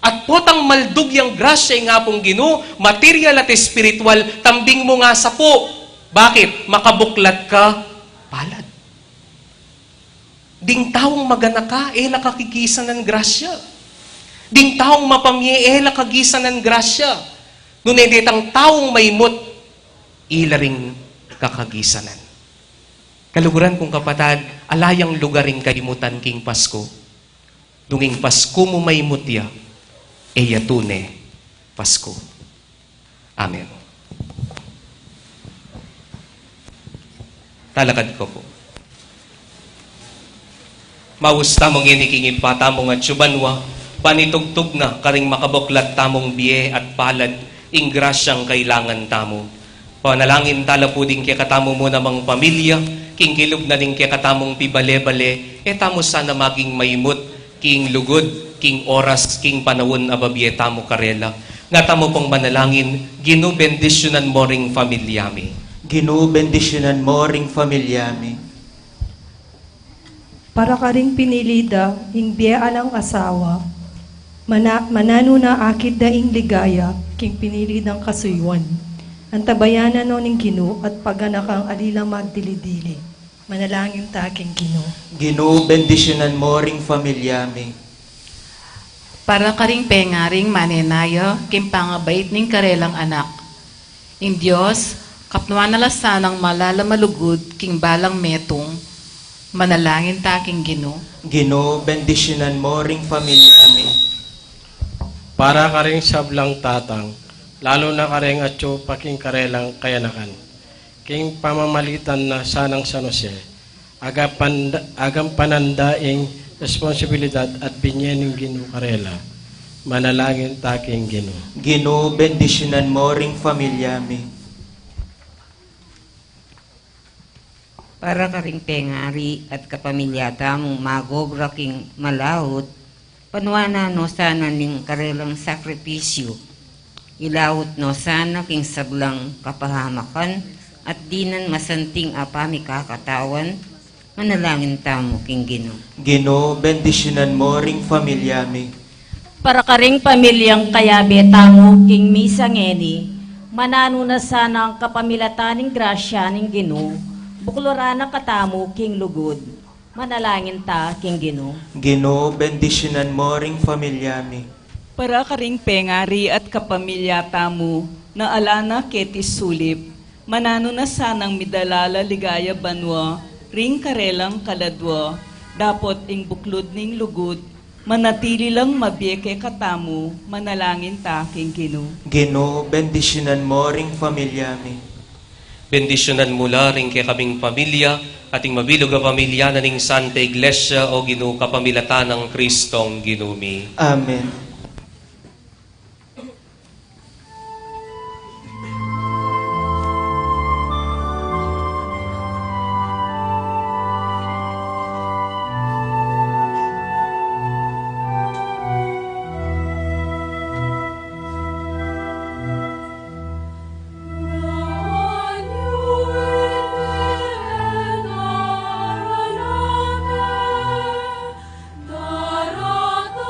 at potang maldug yung grasya nga pong Ginoo, material at spiritual, tambing mo nga sa po. Bakit? Makabuklat ka, palad. Ding taong maganaka, nakakikisan ng grasya. Ding taong mapamye, nakagisan ng grasya. Nung edetang taong maimot, ilaring kakagisanan. Kaluguran kong kapatad, alayang lugaring kalimutan king Pasko. Dunging Pasko mo maimutya, yatune Pasko. Amen. Talakad ko po. Maus tamong inikingin pa tamong at subanwa, panitugtog na karing makabuklat tamong biye at palad, ing grasyang kailangan tamo. Panalangin tala po din kaya katamo mo namang pamilya, king kilog na din kaya katamong pibale-bale, tamo sana maging maimot, king lugod, king oras, king panawon ababiye tamo karela. Nga tamo pong manalangin, Ginoo bendisyonan mo ring familyami. Ginoo bendisyonan mo ring familyami. Para ka ring pinilida, ing biyaan ang asawa, manano na akid da ing ligaya, king pinili ng kasuywan. Ang tabayanan no ning Ginoo at paganakang alilang magdilidili. Manalangin ta king Ginoo. Ginoo bendisyonan mo ring familyami. Para karing pengaring manenayo, king pangabait ning karelang anak. In Diyos, kapnuan nalasanang malalamalugod, king balang metong, manalangin ta king Ginoo. Ginoo bendisyonan mo ring familyami. Para karing sablang tatang, lalo na karing atyo paking karelang kayanakan. King pamamalitan na sanang San Jose, agam panandaing responsibilidad at binyening Ginoo karela. Manalangin taking Ginoo. Ginoo bendisyonan mo ring familyami. Para karing pengari at kapamilyata mong magogra king malahot, panuana no sana ning karelang sakripisyo. Ilawot no sana king sablang kapahamakan at dinan masanting apami kakatawan. Manalangin tamo king Ginoo. Ginoo bendisyonan mo ring familyami. Para karing pamilyang kayabe tamo king misa ngeni, manano na sana ang kapamilataning grasya ning Ginoo. Buklorana katamo king lugod. Manalangin ta king Ginoo. Ginoo bendisyonan mo ring familyami. Para karing pengari at kapamilya tamo na alana ketis sulip, manano na sanang midalala ligaya banwa, ring karelang kaladwa, dapot ing buklod ning lugod, manatili lang mabiyeke katamo, manalangin ta king Ginoo. Ginoo bendisyonan mo ring familyami. Bendisyonan mula rin kay kaming pamilya, ating mabilog ang pamilya na ning Santa Iglesia o Ginoo kapamilatan ng Kristong Ginumi. Amen. Darat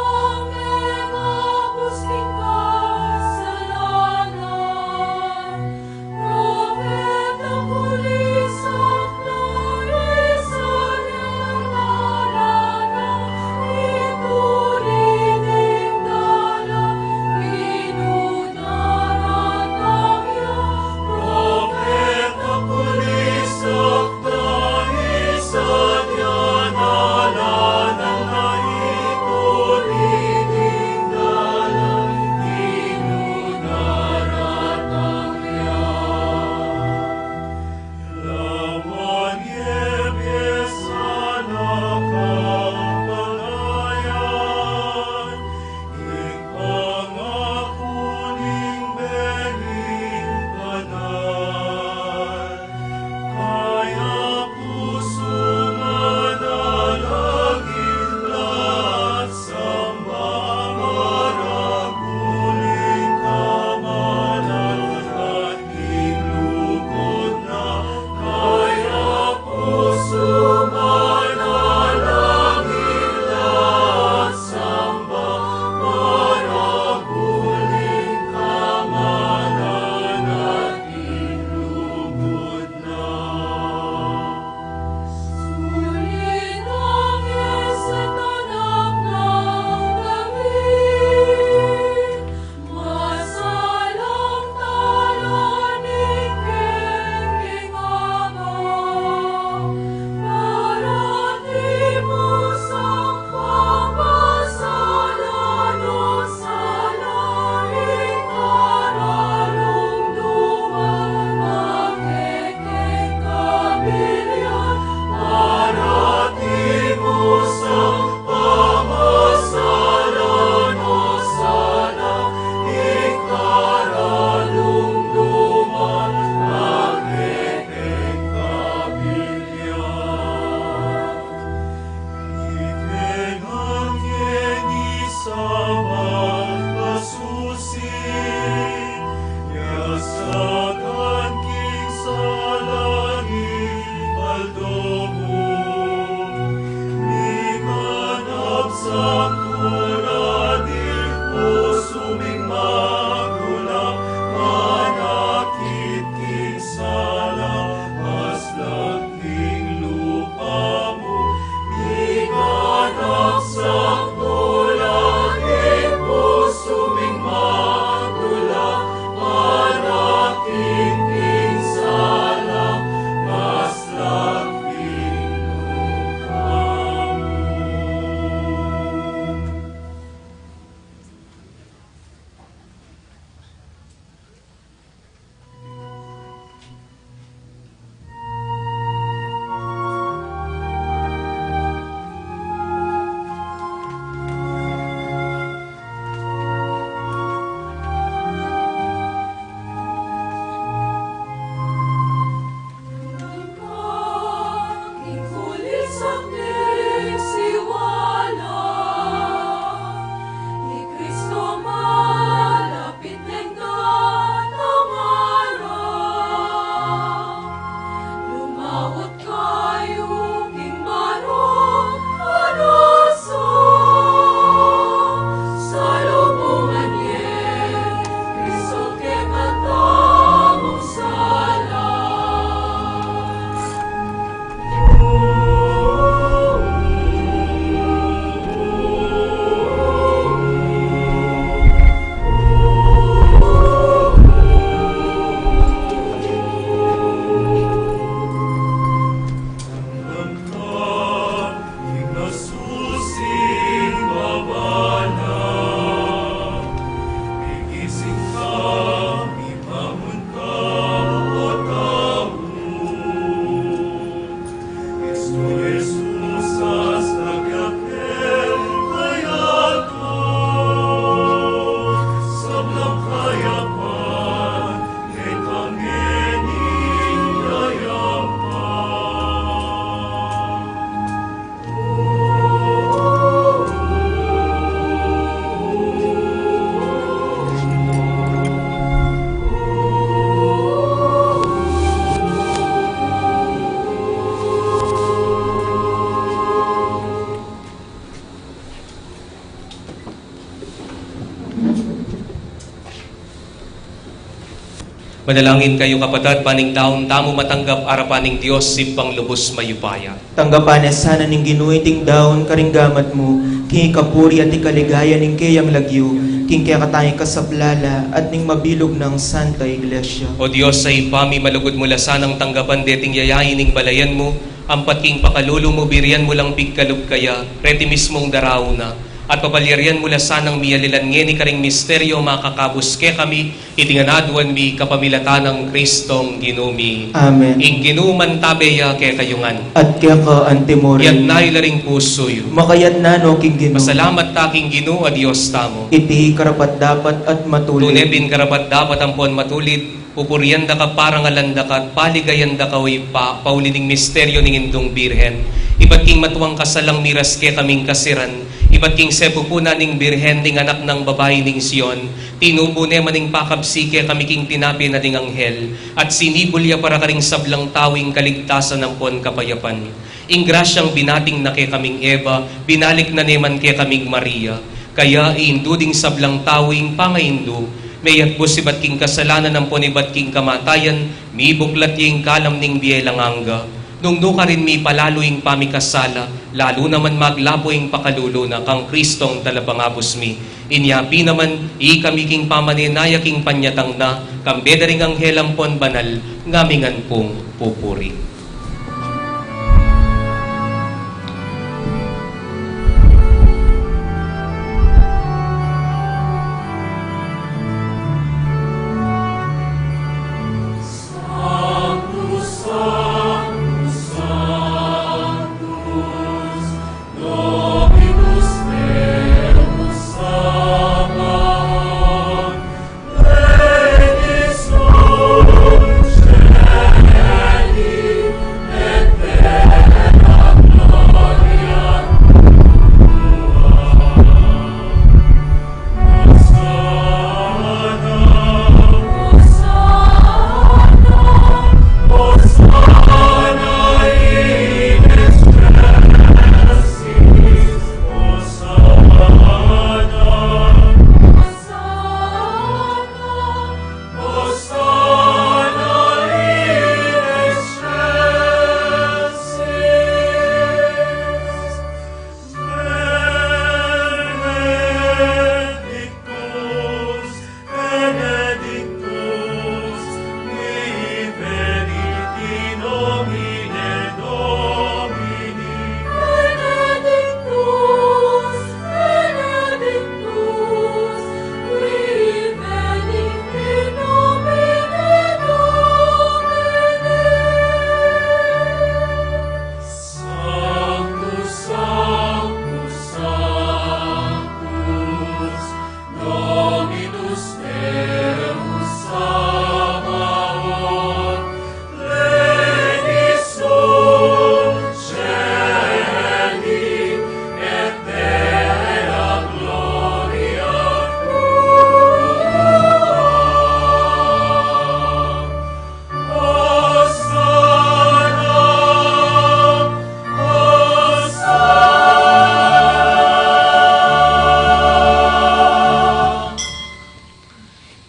Manalangin kayo kapatid, paning taon tamo matanggap arapaning Diyos sipang lubos mayupaya. Tanggapan sana ning ginuiting daon karinggamat mo, king kapuri at ikaligaya ning kayam lagyo, king kaya katayang kasablala at ning mabilog ng Santa Iglesia. O Diyos, sa ipami malugod mula sanang tanggapan deting yayain ning balayan mo, ampat king pakalulo mo, birian mo lang bigkalog kaya, reti mismong daraw na. At papalyarian mula sanang miyalilan ngeni karing misteryo makakabus ke kami, itinganadwan mi kapamilatan ng Kristong ginumi. Amen. Ing ginuman tabeya ke kayungan. At kaya ka antimori. Yan na ilaring pusoy. Makayat na no king ginu. Pasalamat ta king ginu a Diyos tamo. Iti karapat dapat at matulid. Tunebin karapat dapat ampon matulid. Pupurian da ka parang alanda ka at paligayan da ka way paulining misteryo ning indong birhen. Iba't king matuwang kasalang miras ke kaming kasiran. Iba't king sepupuna ning birhen ning anak ng babae ning Sion. Tinubune maning pakabsike kami king tinapi na ning anghel. At sinibulya para karing sablang tawing kaligtasan ng pon kapayapan. Ing grasyang binating na ke kaming Eva, binalik na neman ke kaming Maria. Kaya iinduding sablang tawing pangaindu, mayat po si bat king kasalanan ng ponibat king kamatayan, mi buklat yung kalam ning bielang angga. Nung ka rin mi palaluing pamikasala, lalo naman maglapoing pakaluluno na kang Kristong talabangabos mi. Inyapi naman, kami king pamaninaya king panyatang na, kambedaring anghelang pon banal, ngamingan pong pupuri.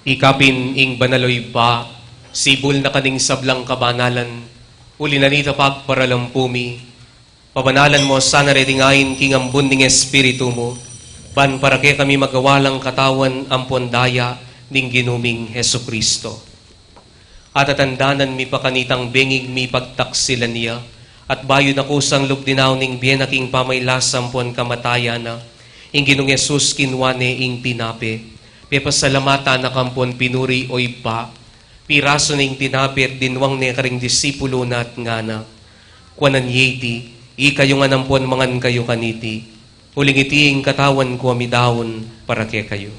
Ikapin ing banaloy pa, sibol na kaning sablang kabanalan, uli na nita pagparalampumi, pabanalan mo sana redingayin king ambun ning espiritu mo, ban para kaya kami magawalang katawan ampon daya ning ginuming Heso Kristo. At atandanan mi pakanitang bengig mi pagtaksilan niya, at bayo na kusang lugdinaw ning bienaking pamaylasampon kamataya na, ing ginong Yesus kinwane ing tinape, pepasalamata na kampon pinuri oy pa, piraso ning tinapir dinwang ne karing disipulo na at ngana. Kwanan yeti, ikayo nga nampon mangan kayo kaniti, huling itiing katawan ko amidawon para ke kayo.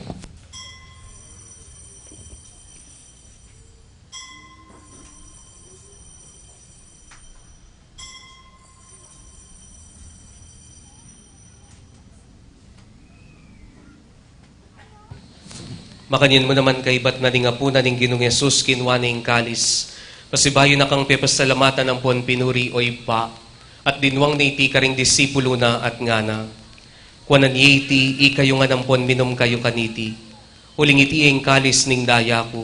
Makanyan mo naman kay ba't na dingapunan ng Ginong Yesus kinwaning kalis. Pasibayo na kang pepasalamatan ng pon pinuri o ipa, at dinwang na iti karing disipulo na at ngana. Kwanan iti, ikayo nga ng pon minom kayo kaniti. Huling iti ang kalis ning daya ko,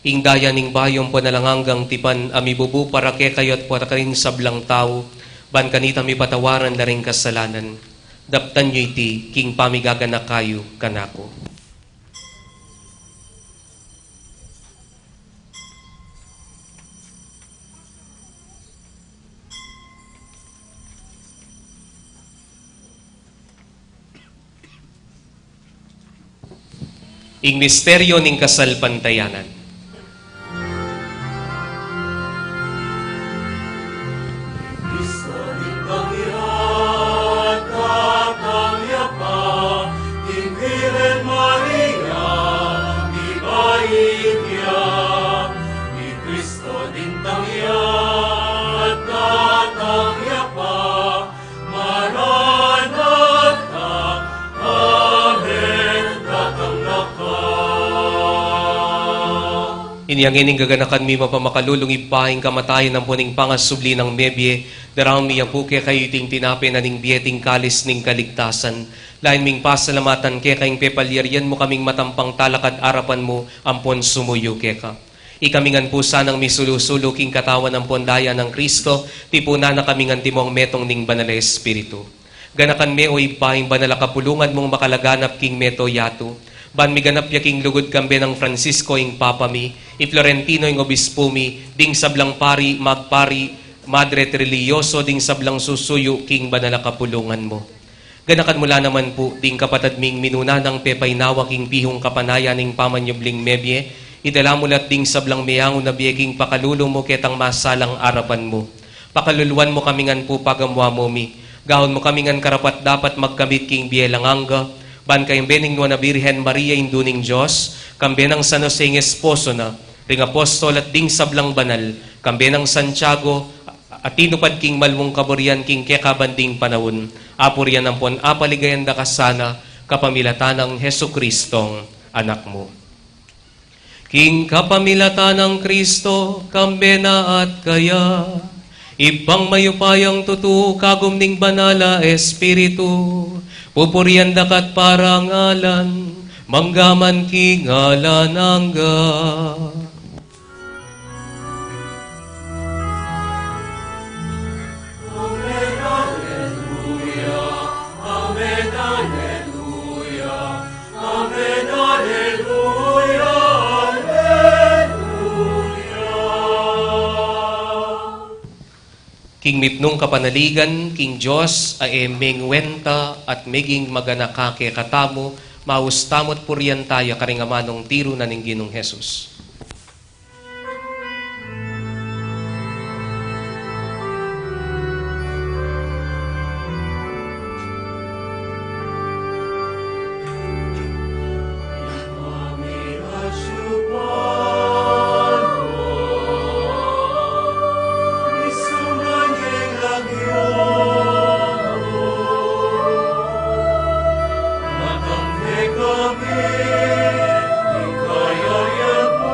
ing daya ning bayong panalanganggang tipan, amibubu para ke kayo at para karin sablang tao, ban kanita mi patawaran na rin kasalanan. Daptan nyo iti, king pamigaganak kayo kanako. Ing misteryo ning kasalpantayanan. Inyangin gaganakan mi mapamakalulong ipahing kamatayan ng puning pangasubli ng mebye, darang mi ang puke kayo iting tinape na ning bieting kalis ning kaligtasan. Lain ming pasalamatan ke kayong pepalyaryan mo kaming matampang talakad arapan mo, ampon sumuyo ke ka. Ikamingan po sanang misulusulo king katawan ng pondaya ng Kristo, tipuna na kamingan timong metong ning banal na Espiritu. Ganakan me o ipahing banal kapulungan mong makalaganap king meto yato. Ban miganap yaking lugod kambe ng Francisco ing Papa mi, i Florentino ing Obispo mi, ding sablang pari, magpari, madre religyoso, ding sablang susuyo king banala kapulungan mo. Ganakan mula naman po, ding kapatad ming minuna ng pepaynawa king pihong kapanaya ning pamanyubling mebye, idala mulat ding sablang miyango na biyeking pakalulong mo ketang masalang arapan mo. Pakaluluan mo kamingan po pagamwa mo mi, gahon mo kamingan karapat dapat magkamit king bielanganga, ban kayong benigno na Birhen Maria induning Diyos, kambe ng San Jose ng esposo na, ring apostol at ding sablang banal, kambe ng Santiago, at tinupad king malmong kaburian king kekabanding panahon, apurian ang pon apaligayan da kasana, kapamilatan ng Heso Kristong anak mo. King kapamilatan ng Kristo, kambe na at kaya, ipang mayupayang tutu, kagumning banala Espiritu, pupurian dakat parangalan, manggaman kingalan angga. Amen, Alleluia, Amen, Alleluia, Amen, Alleluia, King mipnong kapanaligan, King Diyos, aemeng wenta at meging maganakake katamo, maustamot purian tayo karingamanong tiro na ning Ginong Jesus. Kami, ikayayat mo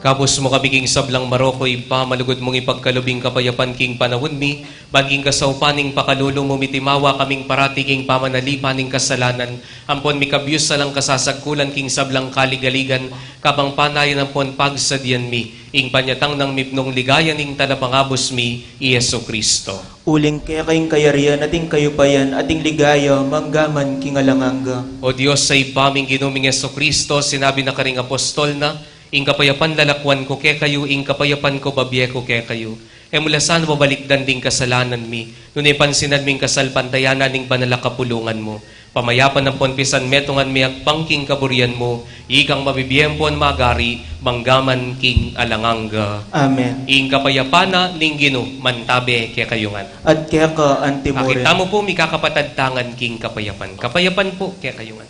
Kapos mo kami king sablang Maroko, ipa, malugod mong ipagkalubing kapayapan king panahon mi, baging kasaupaning pakalulo mo mitimawa kaming parati king pamanalipaning kasalanan, ampon mi kabyus salang kasasagkulan king sablang kaligaligan, kabang panayan ampon pagsadyan mi, ing panyatang ng mipnong ligayan ing talapangabos mi, Ieso Kristo. Uling kaya kayong kayarian, ating kayupayan, ating ligaya, manggaman king alanganga. O Diyos, sa ipaming ginuming Ieso Kristo, sinabi na karing apostol na, ing kapayapan lalakwan ko ke kayo, ing kapayapan ko babye ko ke kayo. E mula saan mabalikdan ding kasalanan mi, nung ipansinan ming kasalpantayanan ning banalakapulungan mo. Pamayapan ng ponpisan metungan mi agpangking kaburian mo, ikang mabibiyempon magari, manggaman king alanganga. Amen. Ing kapayapana ning Gino, mantabe ke kayungan. At kaya ka antimore. Akita mo po mi kakapatadtangan king kapayapan. Kapayapan po ke kayungan.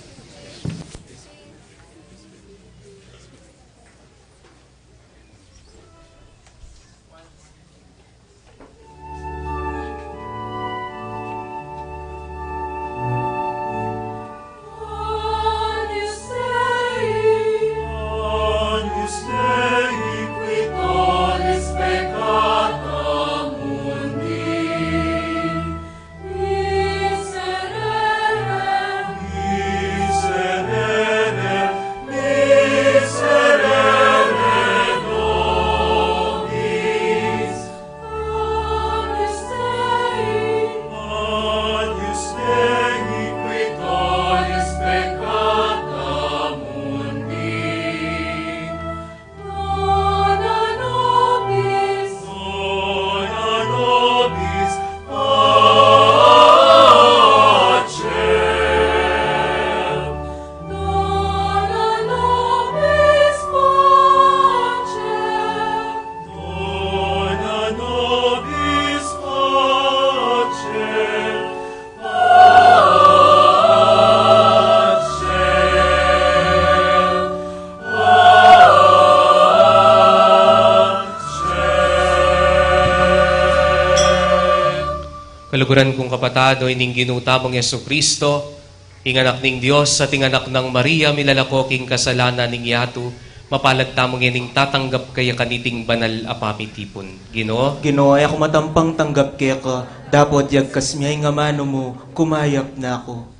Kaluguran kong kapatado, ining ginutamong Yesu Kristo, inganak ning Diyos at inganak ng Maria, milalako king kasalanan ning yatu, mapalad tamong ining tatanggap kaya kaniting banal apamitipon. Ginoo? Ginoo, ay ako matampang tanggap kaya ka, dapat yagkas miyay nga mano mo, kumayap na ako.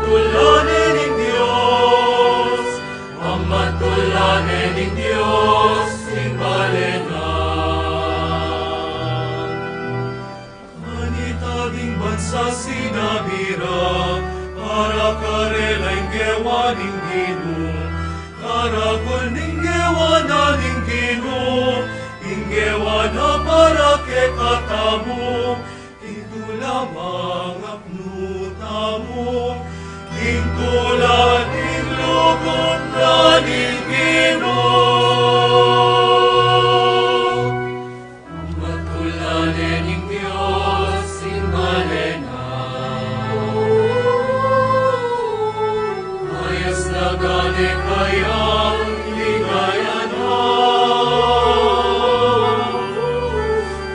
matulanin ng Diyos, ang matulanin ng Diyos, imbalenan. Kanitaging bansa sinabira, para karela'y gewa ng Gino, karagol ng gewa na ng Gino, inggewa na para ke katamu, ito lamang apnutamu, intulad ng lugod na ng Gino. Matulanin ng Diyos, imbalenan. Ayos na gani kaya, ligaya na.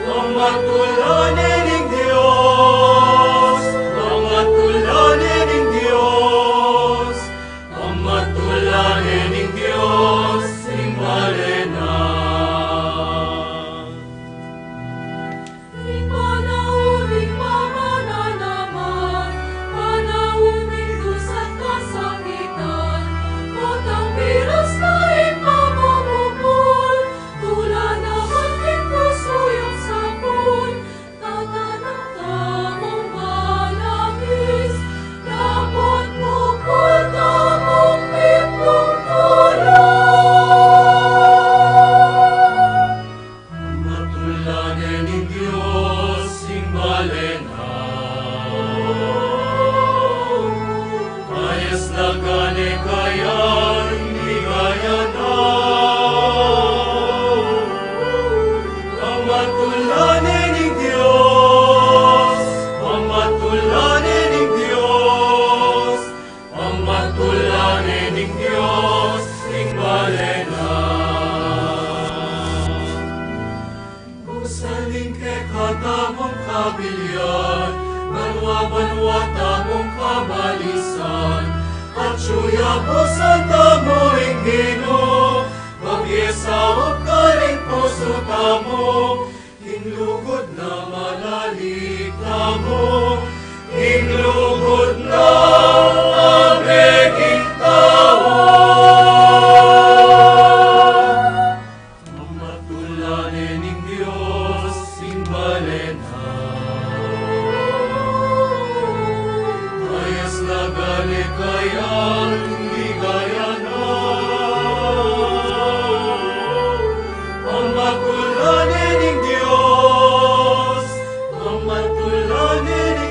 Ang matulanin ng Diyos, ang matulanin ng Diyos, ang matulanin ng Diyos, imbalenan. Ipanauring mamananaman, panahon ng dus at kasakitan, botang virus na ipamamupol, tula naman ng pusuyang sapon, tatanang tamang malabis, dapat mupul tamang pipong tulong. Matulanin ng Diyos, imbalenan. Ayos na gani kaya, hindi gaya na. Ang matulanin ng Diyos, ang matulanin ng Diyos, ang matulanin ng Diyos, imbalenan. Usaling ke katamong kabilyan, banwa-banwa tamong kabalisan, at suya-busan tamo Gino, mag-iesawag ka rin puso tamo, hinlugod na malalik tamo, hinlugod na abeging tao. Ang matulanin ng Diyos, imbalenan. Ayos na gani kaya, hindi gaya na. Ang matulanin ng Diyos, ang matulanin ng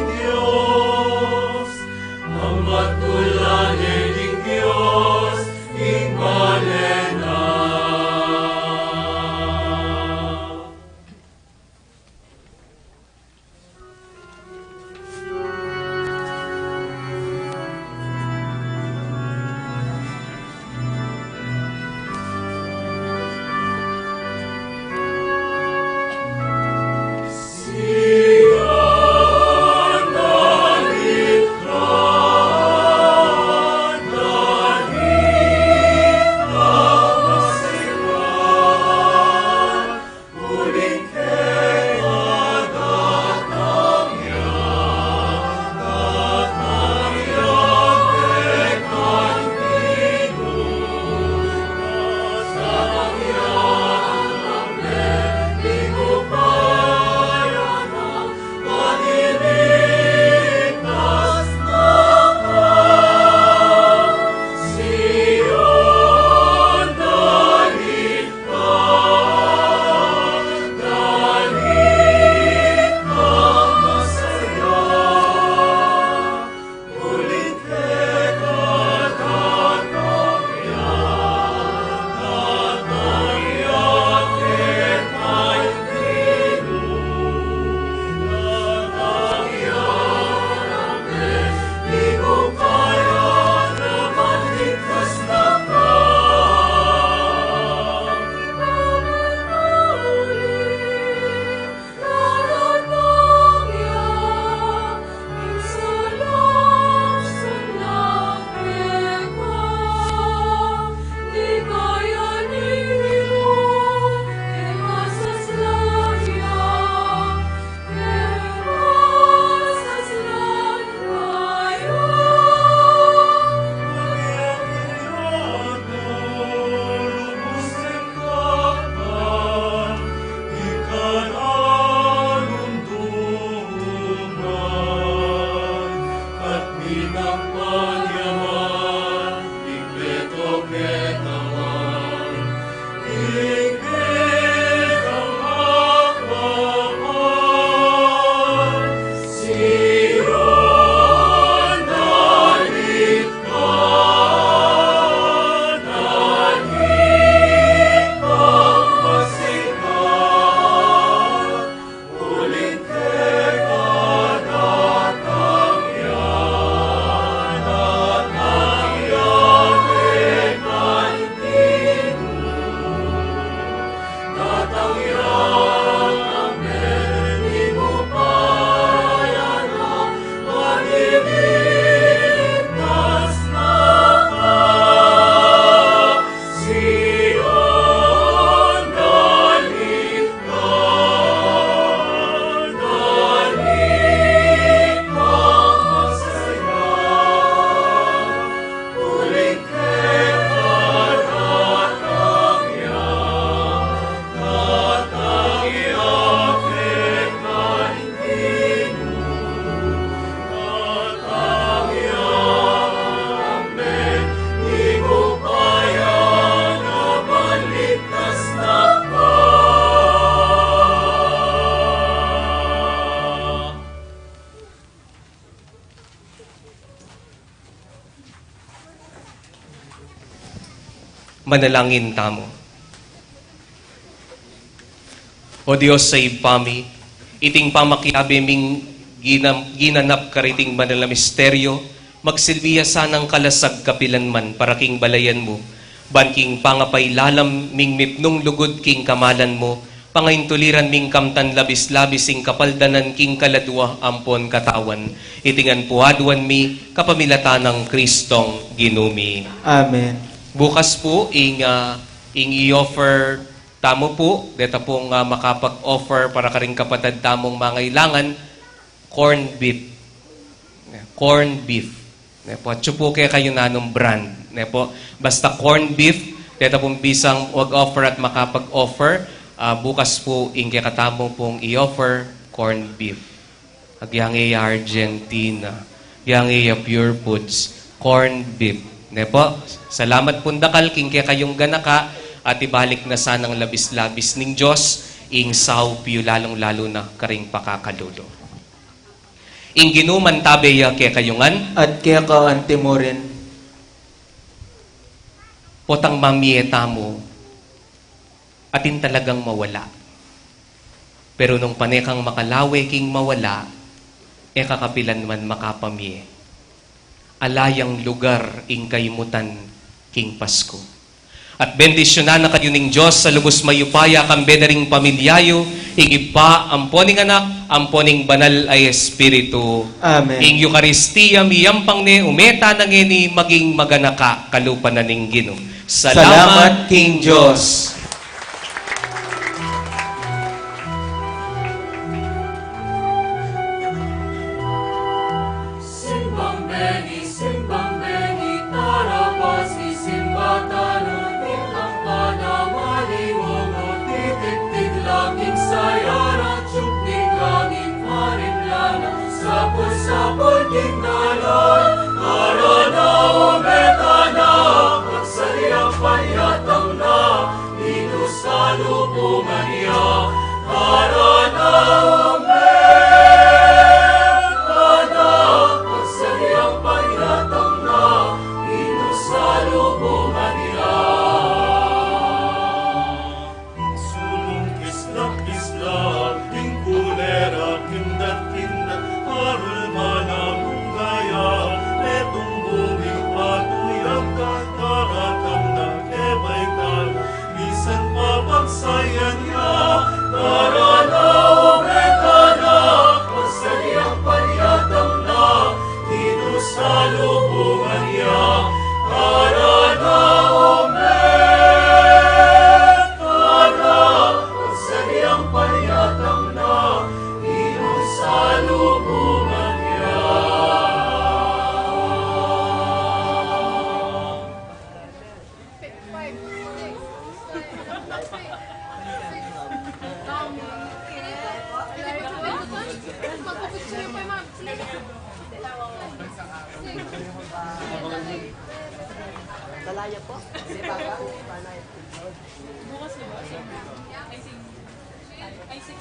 Manalangin tamo. O Diyos sa ipami, iting pamakiabi ming ginanap kariting manala misteryo, magsilbiya sanang kalasag kapilanman para king balayan mo, ban king pangapay lalam ming mipnong lugod king kamalan mo, pangaintuliran ming kamtan labis-labis ing kapaldanan king kaladwa ampon katawan, itingan puadwan mi kapamilata ng Kristong ginumi. Amen. Bukas po, ing i-offer tamo po, deta pong makapag-offer para karing kapatid tamong mangailangan, corn beef. Corn beef. Nepo, tsupo kaya kayo nanong brand. Nepo, basta corn beef, deta pong bisang wag-offer at makapag-offer, bukas po, ing kaya katamo pong i-offer, corn beef. Agyangi Argentina, yangi Pure Foods, corn beef. Nepo, salamat pundakal king kaya kayong ganaka at ibalik na sanang labis-labis ning Diyos ing sao piyo lalong-lalo na karing pakakalulo. Ing ginuman tabeya kaya kayungan at kaya ka antimo rin. Potang mamieta mo atin talagang mawala. Pero nung panekang makalawe king mawala, kakapilan man makapamie. Alayang lugar ing kaimutan king Pasko. At bendisyonan na kayo ning Diyos sa lubos mayupaya kambe na ring pamilyayo, ing ipa, amponing anak, amponing banal ay Espiritu. Amen. Ing Eucharistia miyampang ne, umeta na ngeni, maging maganaka, kalupa na ning Gino. Salamat King Diyos. Simbang Beni, tarapasi, simbatanan, ilang panamaliwangon, titig-tig laging sayaran, tsuknig langit marimlana, sapul-sapul tignalan, karana umetana, magsariang panyatang na, dito sa lubungan niya, karana umetana, magsariang panyatang na, dito sa lubungan niya. Sulong kislap-kislap, ting kulera, kindat-kindat, harul manamong gaya, letong buming patuyang kakaratang na kebay kal, bisan papagsayan niya, karana umetana, magsariang panyatang na, dito sa lubungan niya, karana umetana, magsariang panyatang na, dito sa lubungan niya. Talaya po. Di ba ba? Bukas ba? I think. I think.